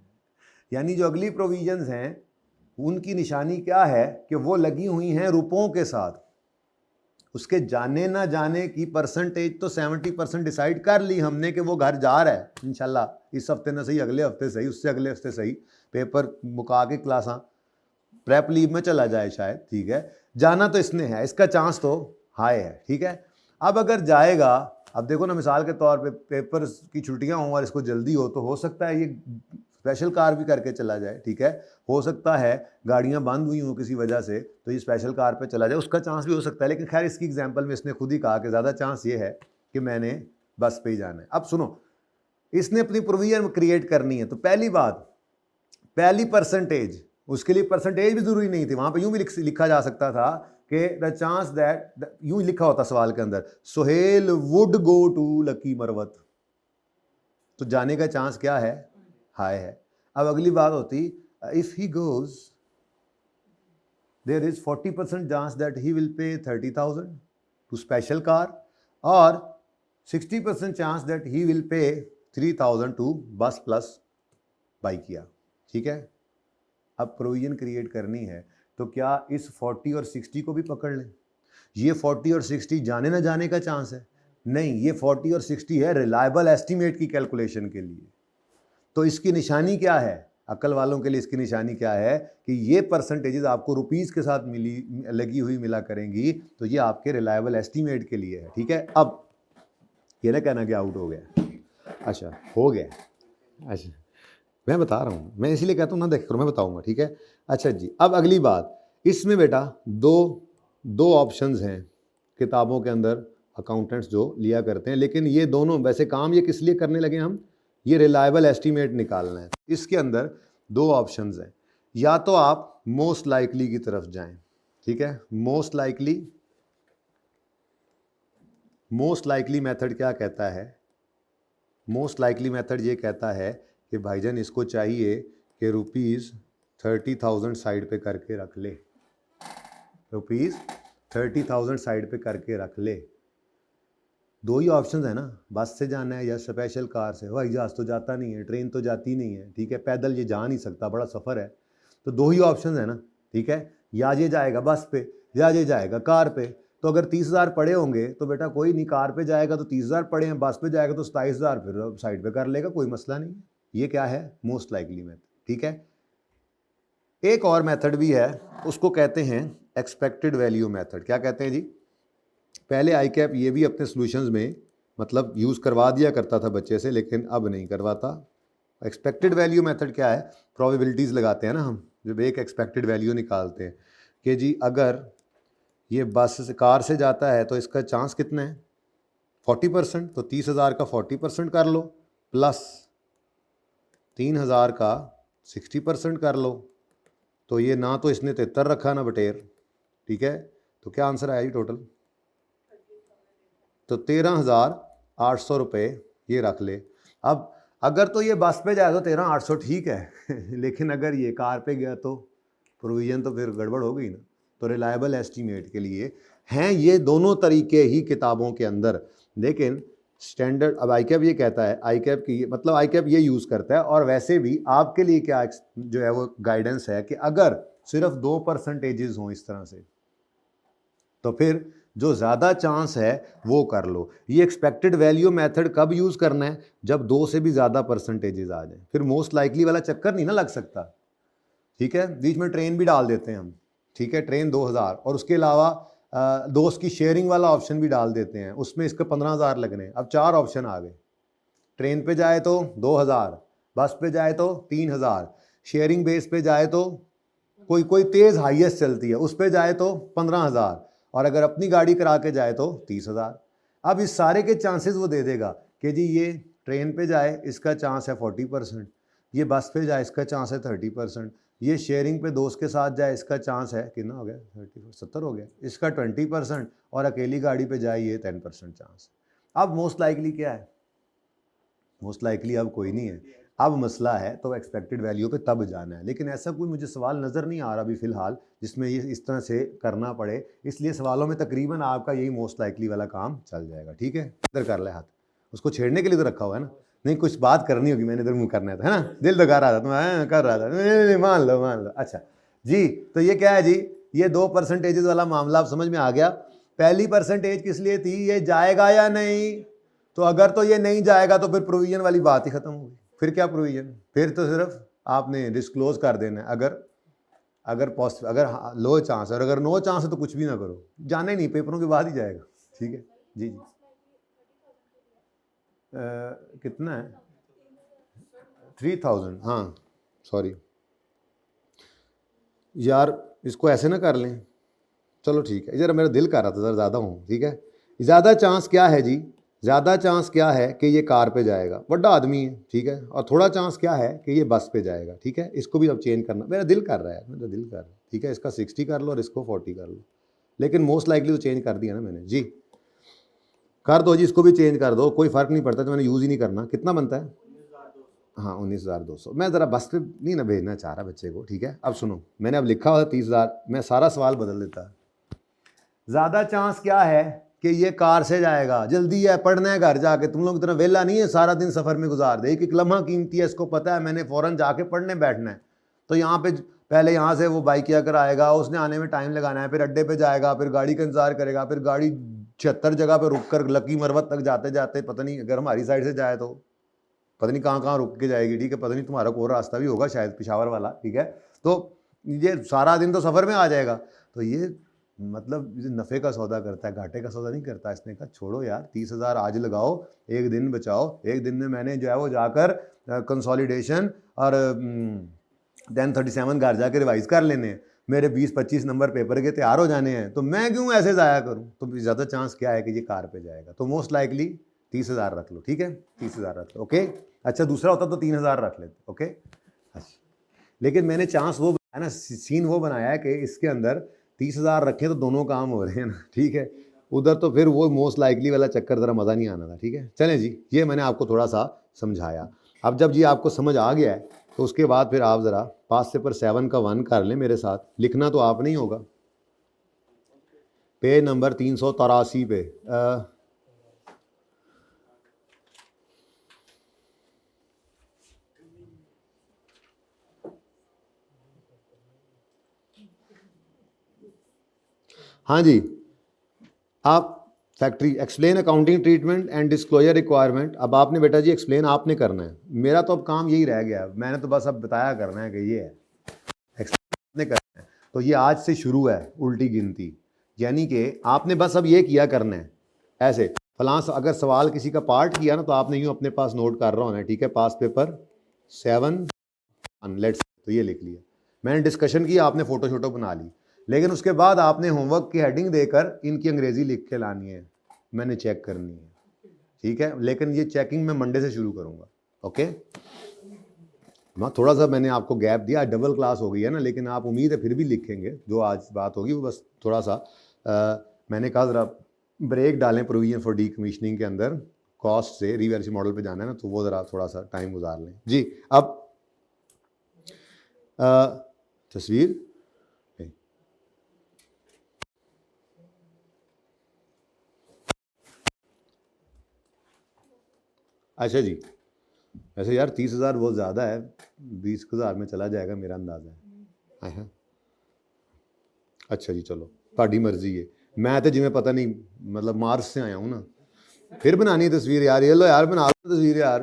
Speaker 1: यानी जो अगली प्रोविजंस हैं उनकी निशानी क्या है कि वो लगी हुई हैं रुपयों के साथ। उसके जाने ना जाने की परसेंटेज तो 70% डिसाइड कर ली हमने कि वो घर जा रहा है इंशाल्लाह, इस हफ्ते ना सही, अगले हफ्ते सही, उससे अगले हफ्ते सही, पेपर मुका के क्लासा प्रेप लीव में चला जाए शायद, ठीक है। जाना तो इसने है, इसका चांस तो हाई है, ठीक है। अब अगर जाएगा, अब देखो ना मिसाल के तौर पे पेपर की छुट्टियां हों और इसको जल्दी हो तो हो सकता है ये स्पेशल कार भी करके चला जाए, ठीक है। हो सकता है गाड़ियां बंद हुई हों किसी वजह से तो ये स्पेशल कार पे चला जाए, उसका चांस भी हो सकता है। लेकिन खैर इसकी एग्जांपल में इसने खुद ही कहा कि ज़्यादा चांस ये है कि मैंने बस पे ही जाना है। अब सुनो, इसने अपनी प्रोविजन क्रिएट करनी है, तो पहली बात, पहली परसेंटेज, उसके लिए परसेंटेज भी ज़रूरी नहीं थी, वहाँ पर यूँ भी लिखा जा सकता था कि द चांस दैट, यूँ लिखा होता सवाल के अंदर, Sohail would go to Lakki Marwat, तो जाने का चांस क्या है, हाई है। अब अगली बात होती, if he goes there is 40% chance that he will pay 30,000 to special car और 60% चांस दैट ही विल पे 3,000 टू बस प्लस बाइक किया, ठीक है। अब प्रोविजन क्रिएट करनी है तो क्या इस 40 और 60 को भी पकड़ लें। ये 40 और 60 जाने ना जाने का चांस है, नहीं, ये 40 और 60 है रिलायबल एस्टीमेट की कैलकुलेशन के लिए। तो इसकी निशानी क्या है, अक्ल वालों के लिए इसकी निशानी क्या है कि ये परसेंटेजेस आपको रुपीज़ के साथ लगी हुई मिला करेंगी, तो ये आपके रिलायबल एस्टीमेट के लिए है, ठीक है। अब ये ना कहना कि आउट हो गया, अच्छा हो गया, अच्छा मैं बता रहा हूँ, मैं इसीलिए कहता हूँ ना देख करो, मैं बताऊँगा, ठीक है। अच्छा जी, अब अगली बात, इसमें बेटा दो ऑप्शंस हैं किताबों के अंदर अकाउंटेंट्स जो लिया करते हैं, लेकिन ये दोनों वैसे काम ये किस लिए करने लगे हम, ये रिलायबल एस्टीमेट निकालना है। इसके अंदर दो ऑप्शंस हैं, या तो आप मोस्ट लाइकली की तरफ जाएं, ठीक है। मोस्ट लाइकली मेथड क्या कहता है, मोस्ट लाइकली मेथड ये कहता है कि भाईजान इसको चाहिए कि ₹30,000 साइड पे करके रख ले, ₹30,000 साइड पे करके रख ले। दो ही ऑप्शन है ना, बस से जाना है या स्पेशल कार से। हवाई जहाज़ तो जाता नहीं है, ट्रेन तो जाती नहीं है, ठीक है, पैदल ये जा नहीं सकता, बड़ा सफ़र है। तो दो ही ऑप्शन है ना, ठीक है, या ये जाएगा बस पे या ये जाएगा कार पे। तो अगर 30,000 पड़े होंगे तो बेटा कोई नहीं, कार पे जाएगा तो 30,000 पड़े हैं, बस पे जाएगा तो 27,000 फिर साइड पे कर लेगा, कोई मसला नहीं। ये क्या है, मोस्ट लाइकली मेथड, ठीक है। एक और मेथड भी है, उसको कहते हैं एक्सपेक्टेड वैल्यू मेथड। क्या कहते हैं जी, पहले आई कैप ये भी अपने सॉल्यूशंस में मतलब यूज़ करवा दिया करता था बच्चे से, लेकिन अब नहीं करवाता। एक्सपेक्टेड वैल्यू मेथड क्या है, प्रोबेबिलिटीज़ लगाते हैं ना हम, जब एक एक्सपेक्टेड वैल्यू निकालते हैं कि जी अगर ये बस से कार से जाता है तो इसका चांस कितना है 40%, तो 30,000 का 40% कर लो प्लस 3,000 का 60% कर लो, तो ये ना तो इसने 73 रखा ना बटेर, ठीक है। तो क्या आंसर आया जी टोटल, तो 13,800 रुपये ये रख ले। अब अगर तो ये बस पे जाए तो 13,800 ठीक है लेकिन अगर ये कार पे गया तो प्रोविज़न तो फिर गड़बड़ हो गई ना। तो रिलायबल एस्टीमेट के लिए हैं ये दोनों तरीके ही किताबों के अंदर, लेकिन स्टैंडर्ड अब आईकैप ये कहता है, आईकैप की मतलब आईकैप ये यूज़ करता है। और वैसे भी आपके लिए क्या जो है वो गाइडेंस है कि अगर सिर्फ 2% हों इस तरह से, तो फिर जो ज़्यादा चांस है वो कर लो। ये एक्सपेक्टेड वैल्यू मेथड कब यूज़ करना है? जब 2 से भी ज़्यादा परसेंटेजेस आ जाए, फिर मोस्ट लाइकली वाला चक्कर नहीं ना लग सकता। ठीक है, बीच में ट्रेन भी डाल देते हैं हम, ठीक है, ट्रेन 2000, और उसके अलावा दोस्त की शेयरिंग वाला ऑप्शन भी डाल देते हैं, उसमें इसके 15,000 लगने। अब 4 ऑप्शन आ गए, ट्रेन पे जाए तो 2000, बस पे जाए तो 3000, शेयरिंग बेस पे जाए तो कोई कोई तेज़ हाईएस्ट चलती है उस पे जाए तो 15,000, और अगर अपनी गाड़ी करा के जाए तो 30,000। अब इस सारे के चांसेस वो दे देगा कि जी ये ट्रेन पे जाए इसका चांस है 40%, ये बस पे जाए इसका चांस है 30%, ये शेयरिंग पे दोस्त के साथ जाए इसका चांस है कितना हो गया 70 हो गया, इसका 20%, और अकेली गाड़ी पे जाए ये 10% चांस। अब मोस्ट लाइकली क्या है? मोस्ट लाइकली अब कोई नहीं है, अब मसला है तो एक्सपेक्टेड वैल्यू पे तब जाना है। लेकिन ऐसा कोई मुझे सवाल नज़र नहीं आ रहा अभी फ़िलहाल जिसमें ये इस तरह से करना पड़े, इसलिए सवालों में तकरीबन आपका यही मोस्ट लाइकली वाला काम चल जाएगा। ठीक है, इधर कर ले हाथ, उसको छेड़ने के लिए तो रखा हुआ है ना, नहीं कुछ बात करनी होगी, मैंने इधर मुँह करना था, है ना, दिल तो कर रहा था तो मैं कर रहा था, नहीं मान लो मान लो। अच्छा जी, तो ये क्या है जी, ये 2% वाला मामला आप समझ में आ गया। पहली परसेंटेज किस लिए थी? ये जाएगा या नहीं, तो अगर तो ये नहीं जाएगा तो फिर प्रोविजन वाली बात ही खत्म होगी। फिर क्या प्रोविजन? फिर तो सिर्फ आपने डिस्क्लोज कर देना है। अगर लो चांस है, और अगर नो चांस है तो कुछ भी ना करो, जाना ही नहीं, पेपरों के बाद ही जाएगा। ठीक है जी जी। कितना है? 3000। हाँ सॉरी यार, इसको ऐसे ना कर लें, चलो ठीक है, जरा मेरा दिल कर रहा था ज़रा ज़्यादा हूँ। ठीक है, ज़्यादा चांस क्या है जी? ज़्यादा चांस क्या है कि ये कार पे जाएगा, बड़ा आदमी है, ठीक है, और थोड़ा चांस क्या है कि ये बस पे जाएगा। ठीक है, इसको भी अब चेंज करना, मेरा दिल कर रहा है, मेरा दिल कर रहा है। ठीक है, इसका 60 कर लो और इसको 40 कर लो, लेकिन मोस्ट लाइकली तो चेंज कर दिया ना मैंने जी। कर दो जी, इसको भी चेंज कर दो, कोई फ़र्क नहीं पड़ता, तो मैंने यूज़ ही नहीं करना। कितना बनता है? हाँ 19,200। मैं ज़रा बस पे नहीं ना भेजना चाह रहा बच्चे को। ठीक है, अब सुनो, मैंने अब लिखा हुआ 30,000, मैं सारा सवाल बदल देता। ज़्यादा चांस क्या है कि ये कार से जाएगा, जल्दी है, पढ़ना है घर जाके, तुम लोग इतना वेला नहीं है सारा दिन सफ़र में गुजार दे, एक एक लम्हा कीमती है, इसको पता है मैंने फ़ौरन जाके पढ़ने बैठना है। तो यहाँ पे पहले यहाँ से वो बाइक किया कर आएगा, उसने आने में टाइम लगाना है, फिर अड्डे पे जाएगा, फिर गाड़ी का इंतजार करेगा, फिर गाड़ी 76 जगह पे रुक कर लकी मरवत तक जाते जाते, पता नहीं अगर हमारी साइड से जाए तो पता नहीं कहाँ कहाँ रुक के जाएगी। ठीक है, पता नहीं तुम्हारा कोई रास्ता भी होगा शायद पिशावर वाला। ठीक है, तो ये सारा दिन तो सफ़र में आ जाएगा। तो ये मतलब नफ़े का सौदा करता है, घाटे का सौदा नहीं करता। इसने कहा छोड़ो यार, 30,000 आज लगाओ, एक दिन बचाओ, एक दिन में मैंने जो है वो जाकर कंसोलिडेशन और 1037 घर जाके रिवाइज कर लेने हैं, मेरे 20-25 नंबर पेपर के तैयार हो जाने हैं, तो मैं क्यों ऐसे ज़ाया करूँ? तो ज़्यादा चांस क्या है कि ये कार पे जाएगा, तो मोस्ट लाइकली 30,000 रख लो। ठीक है, 30,000 रख लो। ओके, अच्छा दूसरा होता तो 3,000 रख लेते। ओके, अच्छा, लेकिन मैंने चांस वो बनाया ना, सीन वो बनाया है कि इसके अंदर 30,000 रखें तो दोनों काम हो रहे हैं ना। ठीक है, उधर तो फिर वो मोस्ट लाइकली वाला चक्कर ज़रा मज़ा नहीं आना था। ठीक है, चलें जी, ये मैंने आपको थोड़ा सा समझाया। अब जब जी आपको समझ आ गया है तो उसके बाद फिर आप ज़रा पास पेपर 7 का 1 कर लें मेरे साथ, लिखना तो आप नहीं होगा, पेज नंबर 383 पे। हाँ जी, आप factory explain accounting treatment and disclosure requirement. अब आपने बेटा जी एक्सप्लेन आपने करना है, मेरा तो अब काम यही रह गया है, मैंने तो बस अब बताया करना है कि ये है, एक्सप्लेन करना है। तो ये आज से शुरू है उल्टी गिनती, यानी कि आपने बस अब ये किया करना है ऐसे, फलां अगर सवाल किसी का पार्ट किया ना तो आपने यूँ अपने पास नोट कर रहा होना है। ठीक है, पास पेपर 7 लेट्स, तो ये लिख लिया, मैंने डिस्कशन की, आपने फ़ोटो शोटो बना ली, लेकिन उसके बाद आपने होमवर्क की हेडिंग देकर इनकी अंग्रेज़ी लिख के लानी है, मैंने चेक करनी है। ठीक है, लेकिन ये चेकिंग मैं मंडे से शुरू करूँगा। ओके, हाँ थोड़ा सा मैंने आपको गैप दिया, डबल क्लास हो गई है ना, लेकिन आप उम्मीद है फिर भी लिखेंगे, जो आज बात होगी वो बस थोड़ा सा मैंने कहा ज़रा ब्रेक डालें प्रोविजन फॉर डी कमीशनिंग के अंदर, कॉस्ट से रिवर्स मॉडल पे जाना है ना, तो वो ज़रा थोड़ा सा टाइम गुजार लें जी। अब तस्वीर अच्छा जी, वैसे यार 30,000 बहुत ज़्यादा है, 20,000 में चला जाएगा मेरा अंदाज़ा है। हाँ, अच्छा जी, चलो ਤੁਹਾਡੀ मर्जी है। मैं तो जिमें पता नहीं मतलब मार्स से आया हूँ ना, फिर बनानी है तस्वीर यार, ये लो यार बना लो तस्वीर यार।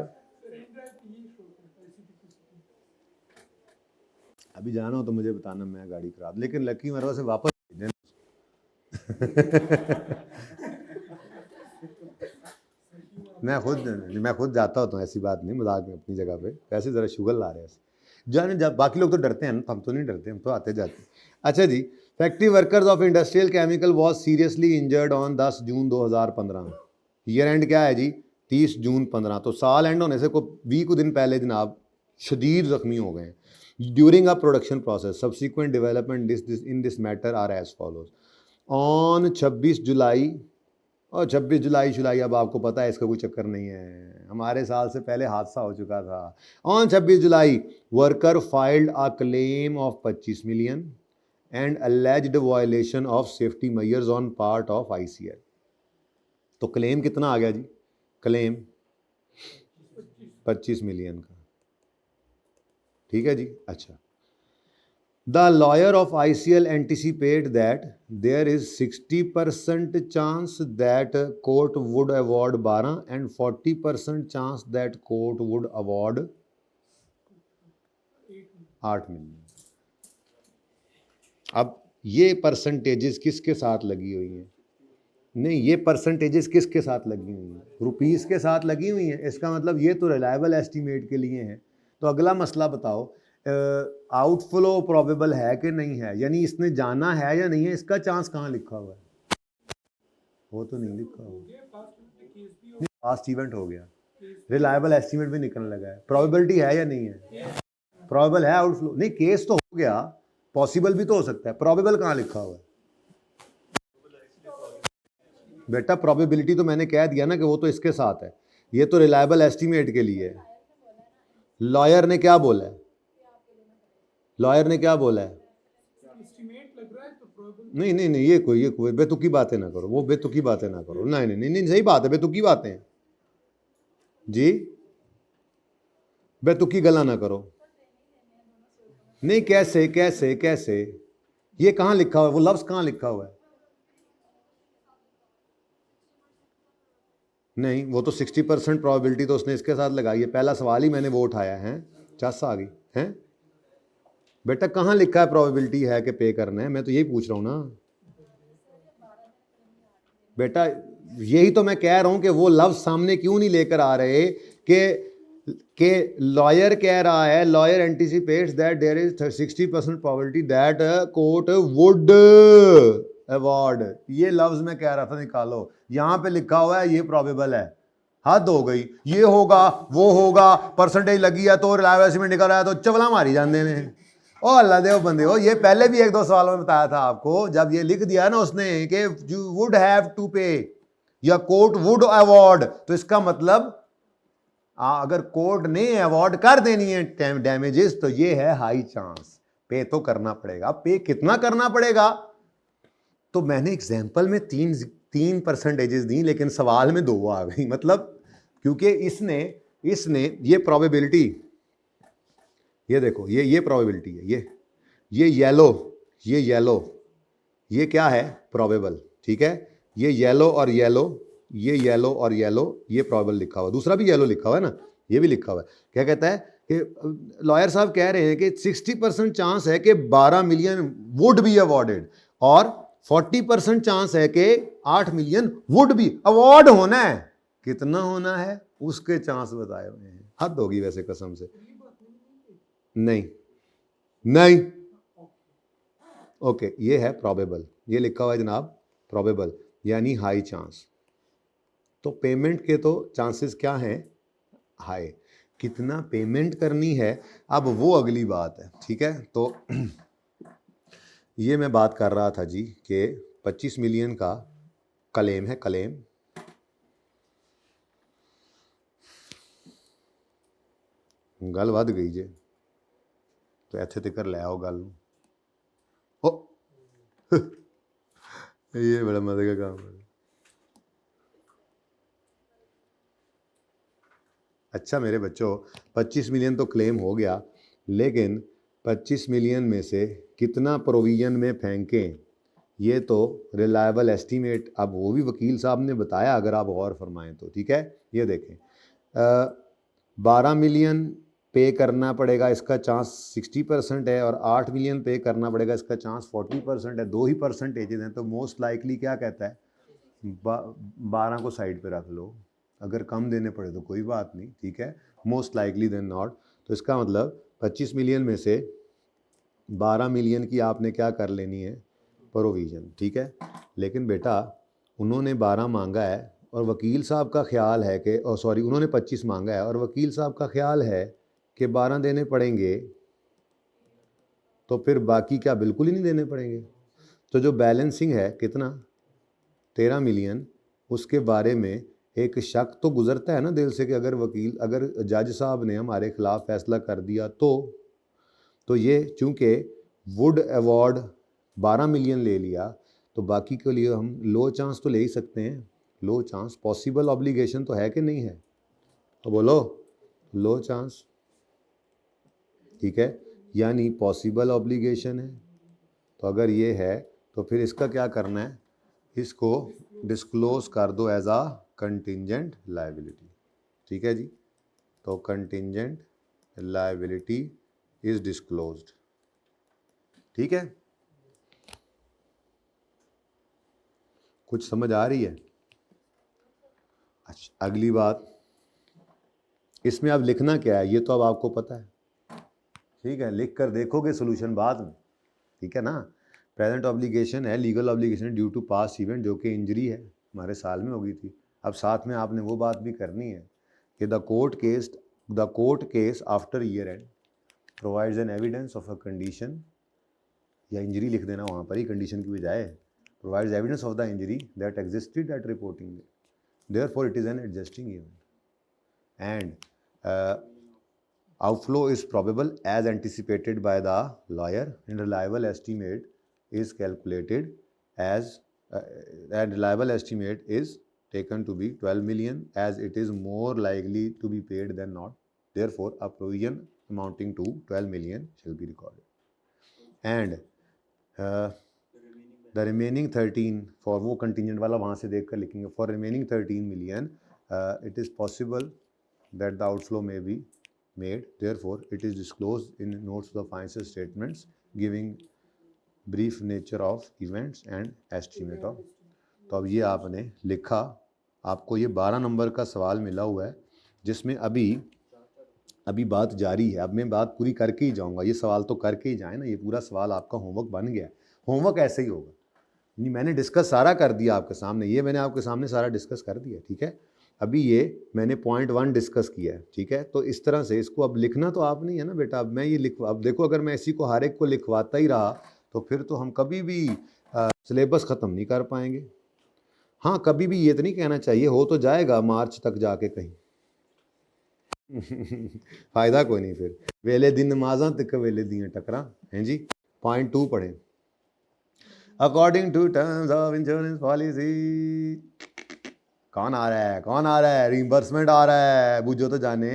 Speaker 1: अभी जाना हो तो मुझे बताना, मैं गाड़ी करा दूं, लेकिन लकी मरवा से वापस भेजना। मैं खुद जाता होता हूँ, ऐसी बात नहीं, मजाक में अपनी जगह पे, वैसे ज़रा शुगर ला रहे हैं जाने जा, बाकी लोग तो डरते हैं ना, हम तो नहीं डरते, हम तो आते जाते। अच्छा जी, factory workers of industrial chemical was seriously injured on 10 June 2015। Year end क्या है जी, 30 जून 15, तो साल एंड होने से को 20 दिन पहले जनाब शदीद ज़ख्मी हो गए हैं during a production process. Subsequent development in this matter are as follows. On 26 July, और 26 जुलाई अब आपको पता है, इसका कोई चक्कर नहीं है, हमारे साल से पहले हादसा हो चुका था। On 26 July worker filed a claim of 25 million and alleged violation of safety measures on part of ICL। तो क्लेम कितना आ गया जी, क्लेम 25 मिलियन का, ठीक है जी। अच्छा, The lawyer of ICL anticipate that there is 60% chance that court would award 12 and 40% chance that court would award 8 million. अब ये percentages किसके साथ लगी हुई हैं? नहीं, ये परसेंटेजेस किसके साथ लगी हुई हैं? रुपीस के साथ लगी हुई हैं। इसका मतलब ये तो रिलायबल एस्टीमेट के लिए है। तो अगला मसला बताओ, आउटफ्लो प्रोबेबल है कि नहीं है, यानी इसने जाना है या नहीं है, इसका चांस कहाँ लिखा हुआ है? वो तो नहीं लिखा हुआ, पास्ट इवेंट हो गया, रिलायबल एस्टीमेट भी निकलने लगा है, प्रोबेबिलिटी है या नहीं है? प्रोबेबल है आउटफ्लो, नहीं केस तो हो गया, पॉसिबल भी तो हो सकता है, प्रोबेबल कहाँ लिखा हुआ है? बेटा प्रोबेबिलिटी तो मैंने कह दिया ना कि वो तो इसके साथ है, ये तो रिलायबल एस्टीमेट के लिए है। लॉयर ने क्या बोला है? लॉयर ने क्या बोला है? नहीं नहीं नहीं, ये कोई बेतुकी बातें ना करो, वो बेतुकी बातें ना करो, नहीं नहीं नहीं, नहीं सही बात है, बेतुकी बातें जी, बेतुकी गला ना करो। नहीं, कैसे कैसे कैसे, ये कहाँ लिखा हुआ है, वो लफ्ज कहाँ लिखा हुआ है? नहीं, वो तो 60% प्रोबेबिलिटी तो उसने इसके साथ लगाई है, पहला सवाल ही मैंने वो उठाया है, चस आ गई है। बेटा कहाँ लिखा है प्रोबेबिलिटी है कि पे करना है, मैं तो यही पूछ रहा हूँ ना बेटा, यही तो मैं कह रहा हूं कि वो लफ्ज सामने क्यों नहीं लेकर आ रहे कि लॉयर कह रहा है, lawyer anticipates that there is 60% probability that court would award. ये लफ्ज मैं कह रहा था निकालो, यहां पे लिखा हुआ है ये प्रोबेबल है, हद हो गई, ये होगा वो होगा, परसेंटेज लगी है तो रिलायबिलिटी में निकल रहा है तो चवला मारी जाते हैं। ओ अल्लाह देव बंदे हो, ये पहले भी एक दो सवालों में बताया था आपको, जब ये लिख दिया ना उसने कि यू वुड हैव टू पे या कोर्ट वुड अवॉर्ड, तो इसका मतलब अगर कोर्ट ने अवॉर्ड कर देनी है डैमेजेस तो ये है हाई चांस, पे तो करना पड़ेगा। पे कितना करना पड़ेगा? तो मैंने एग्जाम्पल में तीन परसेंटेजेस दी, लेकिन सवाल में 2 आ गई, मतलब क्योंकि इसने इसने ये प्रोबेबिलिटी, ये देखो ये प्रोबेबिलिटी है, ये येलो, ये क्या है? प्रोबेबल, ठीक है। ये येलो और येलो, ये येलो और येलो, ये प्रोबेबल लिखा हुआ, दूसरा भी येलो लिखा हुआ है ना, ये भी लिखा हुआ है। क्या कहता है कि लॉयर साहब कह रहे हैं कि 60% चांस है कि 12 मिलियन वुड बी अवॉर्डेड और 40% चांस है कि 8 मिलियन वुड बी अवॉर्ड होना है। कितना होना है उसके चांस बताए हुए हैं, हद होगी वैसे कसम से। नहीं नहीं, ओके, ये है प्रोबेबल, ये लिखा हुआ है जनाब प्रोबेबल, यानी हाई चांस। तो पेमेंट के तो चांसेस क्या हैं? हाई। कितना पेमेंट करनी है अब वो अगली बात है, ठीक है। तो ये मैं बात कर रहा था जी कि 25 मिलियन का क्लेम है, क्लेम गल वध गई जे, तो इत्थे तक ले आओ गल हो। ये बड़ा मजे का काम है। अच्छा मेरे बच्चों, 25 मिलियन तो क्लेम हो गया, लेकिन 25 मिलियन में से कितना प्रोविजन में फेंकें, ये तो रिलायबल एस्टीमेट, अब वो भी वकील साहब ने बताया अगर आप गौर फरमाएं तो। ठीक है, ये देखें 12 मिलियन पे करना पड़ेगा, इसका चांस 60% है, और 8 मिलियन पे करना पड़ेगा, इसका चांस 40% है। दो ही परसेंटेजेस हैं, तो मोस्ट लाइकली क्या कहता है, 12 को साइड पे रख लो, अगर कम देने पड़े तो कोई बात नहीं, ठीक है, मोस्ट लाइकली देन नॉट। तो इसका मतलब 25 मिलियन में से 12 मिलियन की आपने क्या कर लेनी है, प्रोविज़न, ठीक है। लेकिन बेटा उन्होंने 12 मांगा है और वकील साहब का ख्याल है कि सॉरी उन्होंने 25 मांगा है और वकील साहब का ख्याल है कि 12 देने पड़ेंगे, तो फिर बाकी क्या बिल्कुल ही नहीं देने पड़ेंगे। तो जो बैलेंसिंग है कितना, 13 मिलियन, उसके बारे में एक शक तो गुजरता है ना दिल से कि अगर जज साहब ने हमारे खिलाफ फैसला कर दिया तो ये चूँकि वुड अवार्ड 12 मिलियन ले लिया, तो बाकी के लिए हम लो चांस तो ले ही सकते हैं। लो चांस, पॉसिबल ऑब्लिगेशन तो है कि नहीं है, तो बोलो लो चांस, ठीक है, यानी पॉसिबल ऑब्लिगेशन है। तो अगर ये है तो फिर इसका क्या करना है, इसको डिस्क्लोज कर दो एज आ कंटिंजेंट लायबिलिटी, ठीक है जी। तो कंटिंजेंट लायबिलिटी इज डिस्क्लोज्ड, ठीक है। कुछ समझ आ रही है? अच्छा, अगली बात, इसमें अब लिखना क्या है ये तो अब आपको पता है, ठीक है, लिख कर देखोगे सोल्यूशन बाद में, ठीक है ना। प्रेजेंट ऑब्लिगेशन है, legal obligation due to past event, जो कि इंजरी है, हमारे साल में हो गई थी। अब साथ में आपने वो बात भी करनी है कि the court case after year end provides an evidence of a condition, या इंजरी लिख देना वहाँ पर ही कंडीशन की बजाय, provides evidence of the injury that existed at reporting day, therefore it is an adjusting event, and outflow is probable as anticipated by the lawyer, and reliable estimate is calculated as and reliable estimate is taken to be 12 million as it is more likely to be paid than not, therefore a provision amounting to 12 million shall be recorded, and the remaining 13 for वो contingent वाला वहाँ से देख कर लिखेंगे, for remaining 13 million it is possible that the outflow may be made, therefore it is disclosed in notes of the financial statements giving brief nature of events and estimate of। तो अब ये आपने लिखा, आपको ये 12 नंबर का सवाल मिला हुआ है जिसमें अभी बात जारी है। अब मैं बात पूरी करके ही जाऊंगा, ये सवाल तो करके ही जाए ना, ये पूरा सवाल आपका होमवर्क बन गया। होमवर्क ऐसे ही होगा, नहीं मैंने डिस्कस सारा कर दिया आपके सामने, ये मैंने आपके सामने सारा डिस्कस कर दिया, ठीक है। अभी ये मैंने पॉइंट 1 डिस्कस किया है, ठीक है। तो इस तरह से इसको अब लिखना तो आप नहीं है ना बेटा, अब मैं ये अब देखो अगर मैं इसी को हर एक को लिखवाता ही रहा तो फिर तो हम कभी भी सिलेबस ख़त्म नहीं कर पाएंगे। हाँ, कभी भी ये तो नहीं कहना चाहिए हो तो जाएगा मार्च तक जाके कहीं फ़ायदा कोई नहीं, फिर वेले दिन नमाजा तक वेले दियाँ टकरा हैं जी। पॉइंट 2 पढ़ें, according to terms of insurance policy. कौन आ रहा है, रीइंबर्समेंट आ रहा है, बुझो तो जाने,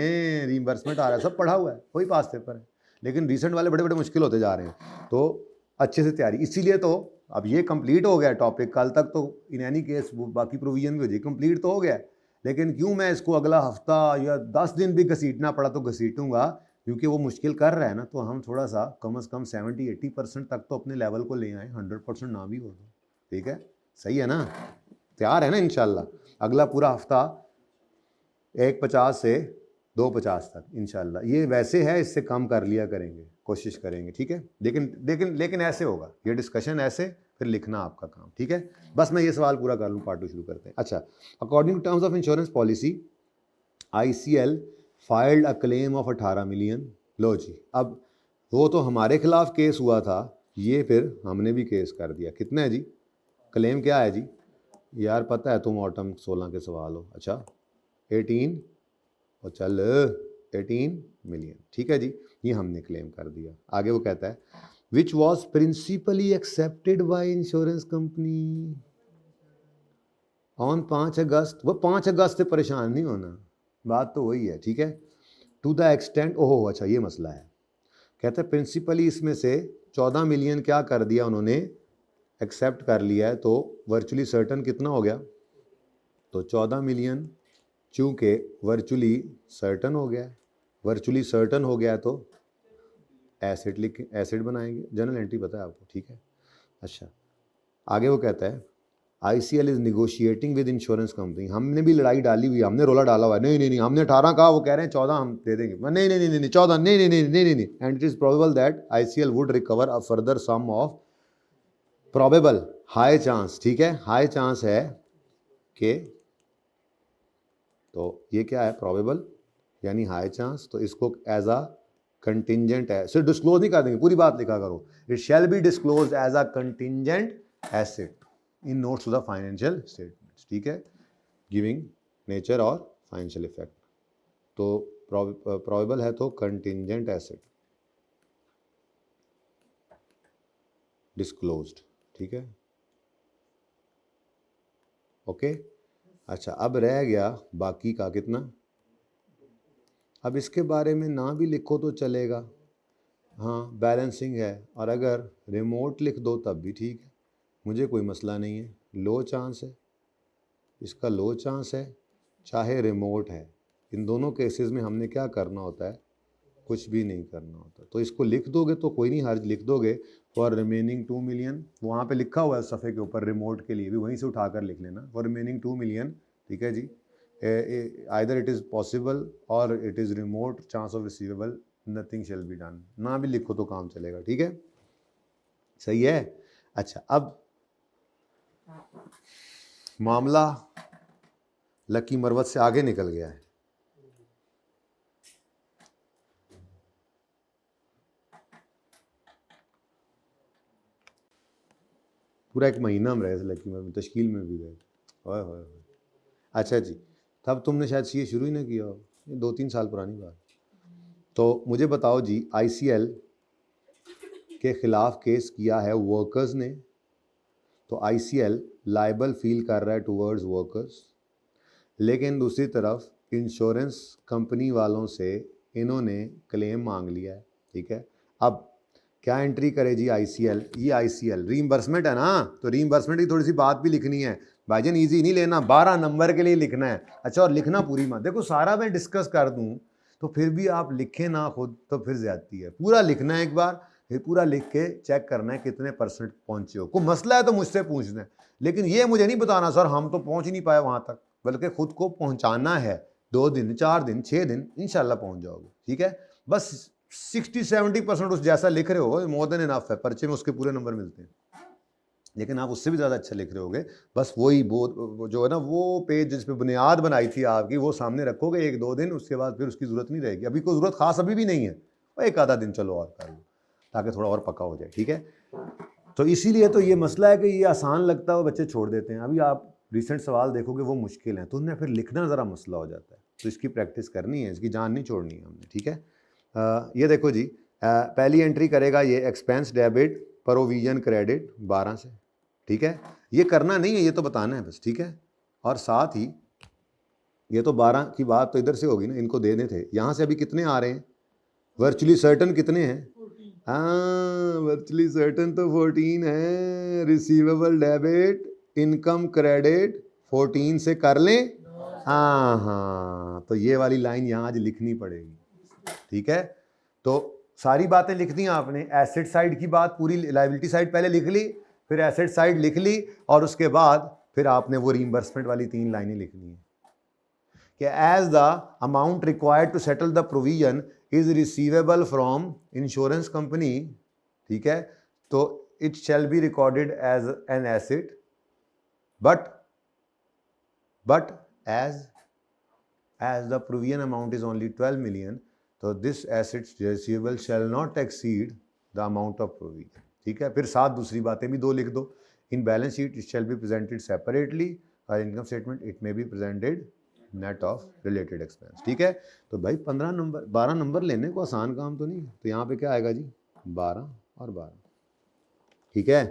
Speaker 1: रीइंबर्समेंट आ रहा है, सब पढ़ा हुआ है, कोई पास पेपर है, लेकिन रिसेंट वाले बड़े बड़े मुश्किल होते जा रहे हैं, तो अच्छे से तैयारी, इसीलिए तो अब ये कंप्लीट हो गया टॉपिक, कल तक तो इन एनी केस बाकी प्रोविजन भी हो जाए, कंप्लीट तो हो गया, लेकिन क्यों मैं इसको अगला हफ्ता या 10 दिन भी घसीटना पड़ा तो घसीटूंगा, क्योंकि वो मुश्किल कर रहा है ना, तो हम थोड़ा सा कम से कम 70-80% तक तो अपने लेवल को ले आए, 100% ना भी हो तो, ठीक है, सही है ना, तैयार है ना इंशाल्लाह। अगला पूरा हफ्ता 150 से 250 तक इंशाल्लाह, ये वैसे है इससे कम कर लिया करेंगे, कोशिश करेंगे, ठीक है। लेकिन ऐसे होगा, ये डिस्कशन ऐसे, फिर लिखना आपका काम, ठीक है। बस मैं ये सवाल पूरा कर लूँ, पार्ट 2 शुरू करते हैं। अच्छा, according to terms of insurance policy ICL filed a claim of 18 million. लो जी, अब वो तो हमारे खिलाफ केस हुआ था, ये फिर हमने भी केस कर दिया, कितना है जी क्लेम, क्या है जी यार, पता है तुम ऑटम 16 के सवाल हो, अच्छा 18 और चल 18 मिलियन, ठीक है जी, ये हमने क्लेम कर दिया। आगे वो कहता है which was principally accepted by insurance company on 5 अगस्त। वो 5 अगस्त से परेशान नहीं होना, बात तो वही है, ठीक है। टू द एक्सटेंट, ओहो अच्छा ये मसला है, कहते हैं प्रिंसिपली इसमें से 14 मिलियन क्या कर दिया उन्होंने, एक्सेप्ट कर लिया है, तो वर्चुअली सर्टन कितना हो गया, तो 14 मिलियन चूंकि वर्चुअली सर्टन हो गया, वर्चुअली सर्टन हो गया तो एसेट लिख, एसेट बनाएंगे, जनरल एंट्री पता है आपको, ठीक है। अच्छा आगे वो कहता है ICL is negotiating with insurance company, हमने भी लड़ाई डाली हुई है, हमने रोला डाला हुआ है, नहीं नहीं नहीं हमने 18 कहा, वो कह रहे हैं 14 हम दे देंगे, नहीं नहीं नहीं नहीं 14 नहीं नहीं नहीं नहीं नहीं, and it is probable that ICL would recover a further sum of, probable high chance, ठीक है, हाई चांस है कि, तो ये क्या है प्रोबेबल यानी हाई चांस, तो इसको एज अ कंटिंजेंट है, सिर्फ डिस्क्लोज नहीं कर देंगे, पूरी बात लिखा करो, it shall be disclose as a contingent asset in notes to the financial statements, ठीक है, गिविंग नेचर और फाइनेंशियल इफेक्ट, तो प्रोबेबल है तो कंटिंजेंट एसेट डिस्क्लोज्ड, ठीक है, ओके। अच्छा अब रह गया बाकी का कितना, अब इसके बारे में ना भी लिखो तो चलेगा, हाँ बैलेंसिंग है, और अगर रिमोट लिख दो तब भी ठीक है, मुझे कोई मसला नहीं है, लो चांस है, इसका लो चांस है चाहे रिमोट है, इन दोनों केसेस में हमने क्या करना होता है, कुछ भी नहीं करना होता, तो इसको लिख दोगे तो कोई नहीं हर्ज, लिख दोगे फॉर रिमेनिंग 2 मिलियन, वहाँ पे लिखा हुआ है सफ़े के ऊपर रिमोट के लिए भी, वहीं से उठाकर लिख लेना, फॉर रिमेनिंग 2 मिलियन, ठीक है जी, आइदर इट इज़ पॉसिबल और it is remote chance of receivable, nothing shall be done, ना भी लिखो तो काम चलेगा, ठीक है, सही है। अच्छा अब मामला लकी मरवत से आगे निकल गया है, पूरा एक महीना हम रहे थे लकी मरवत, तश्कील में भी गए, ओए। अच्छा जी, तब तुमने शायद सीए शुरू ही ना किया हो, ये 2-3 साल पुरानी बात, तो मुझे बताओ जी ICL के खिलाफ केस किया है वर्कर्स ने, तो ICL लायबल फील कर रहा है टूवर्ड्स वर्कर्स, लेकिन दूसरी तरफ इंश्योरेंस कंपनी वालों से इन्होंने क्लेम मांग लिया है, ठीक है। अब क्या एंट्री करे जी ICL, ये ICL रीइंबर्समेंट है ना, तो रीइंबर्समेंट की थोड़ी सी बात भी लिखनी है भाईजान, इजी नहीं लेना, 12 नंबर के लिए लिखना है, अच्छा और लिखना पूरी मत, देखो सारा मैं डिस्कस कर दूं तो फिर भी आप लिखें ना खुद तो फिर ज्यादती है, पूरा लिखना है एक बार, फिर पूरा लिख के चेक करना है कितने % पहुंचे हो, कोई मसला है तो मुझसे पूछना है, लेकिन ये मुझे नहीं बताना सर हम तो पहुंच ही नहीं पाए वहां तक, बल्कि खुद को पहुंचाना है, 2 दिन 4 दिन 6 दिन इंशाल्लाह पहुंच जाओगे, ठीक है, बस 60-70% उस जैसा लिख रहे हो मोर देन इनफ है, पर्चे में उसके पूरे नंबर मिलते हैं, लेकिन आप उससे भी ज़्यादा अच्छा लिख रहे होगे, बस वही वो जो है ना वो पेज जिस पे बुनियाद बनाई थी आपकी वो सामने रखोगे 1-2 दिन, उसके बाद फिर उसकी ज़रूरत नहीं रहेगी, अभी कोई ज़रूरत खास अभी भी नहीं है, वो एक आधा दिन चलो और कर लो ताकि थोड़ा और पक्का हो जाए, ठीक है। तो इसीलिए तो ये मसला है कि ये आसान लगता है वो बच्चे छोड़ देते हैं, अभी आप रिसेंट सवाल देखोगे वो मुश्किल हैं, तो उनमें फिर लिखना ज़रा मसला हो जाता है, तो इसकी प्रैक्टिस करनी है, इसकी जान नहीं छोड़नी है हमने, ठीक है। ये देखो जी, पहली एंट्री करेगा ये एक्सपेंस डेबिट प्रोविजन क्रेडिट 12 से, ठीक है, ये करना नहीं है, ये तो बताना है बस, ठीक है, और साथ ही ये तो 12 की बात तो इधर से होगी ना, इनको देने थे, यहाँ से अभी कितने आ रहे हैं, वर्चुअली सर्टन कितने हैं, हाँ वर्चुअली सर्टन तो 14 है, रिसीवेबल डेबिट इनकम क्रेडिट 14 से कर लें, हाँ हाँ, तो ये वाली लाइन यहाँ आज लिखनी पड़ेगी, ठीक है, तो सारी बातें लिख दी आपने, एसेट साइड की बात पूरी, लायबिलिटी साइड पहले लिख ली, फिर एसेट साइड लिख ली, और उसके बाद फिर आपने वो रीइंबर्समेंट वाली 3 लाइनें लिखनी है कि as the amount required to settle the provision is receivable from insurance company, ठीक है, तो it shall be recorded as an asset, but as the provision amount is only 12 million, तो this assets receivable shall not exceed the amount of provision, ठीक है, फिर साथ दूसरी बातें भी 2 लिख दो, in balance sheet it shall be presented separately, और income statement it may be presented net of related expense, ठीक है, तो भाई 15 नंबर 12 नंबर लेने को आसान काम तो नहीं है, तो यहाँ पे क्या आएगा जी 12 और 12, ठीक है,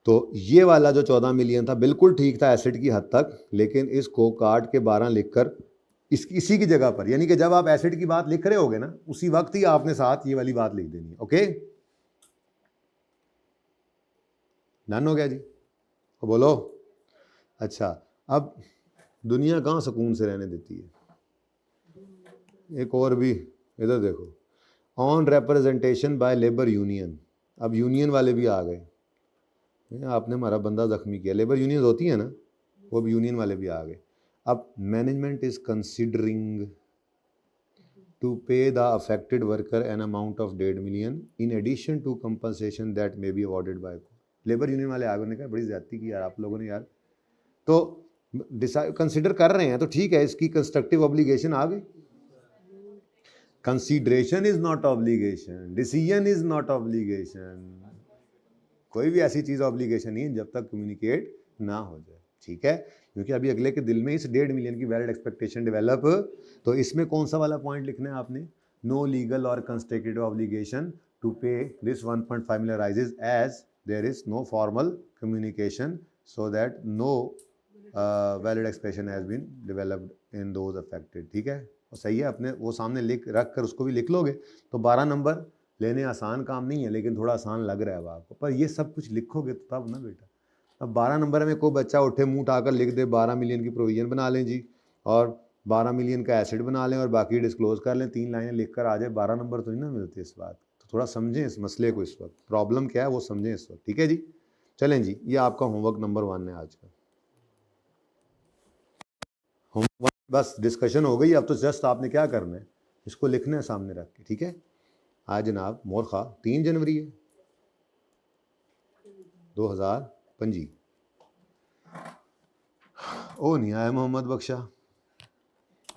Speaker 1: तो ये वाला जो 14 मिलियन था बिल्कुल ठीक था एसेट की हद तक, लेकिन इसको काट के 12 लिखकर इसी की जगह पर, यानी कि जब आप एसिड की बात लिख रहे होगे ना, उसी वक्त ही आपने साथ ये वाली बात लिख देनी है। ओके, डन हो गया जी? तो बोलो। अच्छा, अब दुनिया कहाँ सुकून से रहने देती है? एक और भी, इधर देखो, on representation bye labour union. अब यूनियन वाले भी आ गए, आपने हमारा बंदा जख्मी किया। लेबर यूनियन होती है ना, वो भी यूनियन वाले भी आ गए। अब management is considering to pay the affected worker an amount of 1.5 million in addition to compensation that may be awarded by. Labour union वाले आगे ने कहा बड़ी ज्यादती की यार आप लोगों ने यार, तो डिसाइड कंसिडर कर रहे हैं तो ठीक है, इसकी कंस्ट्रक्टिव ऑब्लिगेशन आ गई। Consideration is not obligation, decision is not obligation, कोई भी ऐसी चीज ऑब्लिगेशन नहीं है जब तक कम्युनिकेट ना हो जाए। ठीक है, क्योंकि अभी अगले के दिल में इस 1.5 million की वैलिड एक्सपेक्टेशन डेवलप, तो इसमें कौन सा वाला पॉइंट लिखना है आपने? नो लीगल और constructive obligation to pay this 1.5 million raises as there is no formal communication so that no valid expression has been developed in those affected. ठीक है, और सही है, अपने वो सामने लिख रख कर उसको भी लिख लोगे तो 12 नंबर लेने आसान काम नहीं है, लेकिन थोड़ा आसान लग रहा है आपको, पर ये सब कुछ लिखोगे तो तब ना बेटा। अब 12 नंबर में कोई बच्चा उठे मुंह उठाकर लिख दे 12 मिलियन की प्रोविजन बना लें जी, और 12 मिलियन का एसिड बना लें और बाकी डिस्क्लोज कर लें, 3 लाइनें लिख कर आ जाए, 12 नंबर तो नहीं ना मिलते इस बात। तो थोड़ा समझें इस मसले को, इस वक्त प्रॉब्लम क्या है वो समझें इस वक्त। ठीक है जी, चलें जी, ये आपका होमवर्क नंबर 1 है आज का। होमवर्क बस डिस्कशन हो गई, अब तो जस्ट आपने क्या करना है, इसको लिखना है सामने रख के। ठीक है, आज जनाब मोरखा 3 जनवरी है 2025। ओ नहीं आया मोहम्मद बख्शा।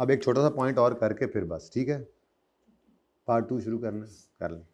Speaker 1: अब एक छोटा सा पॉइंट और करके फिर बस, ठीक है, पार्ट 2 शुरू करना, कर लें।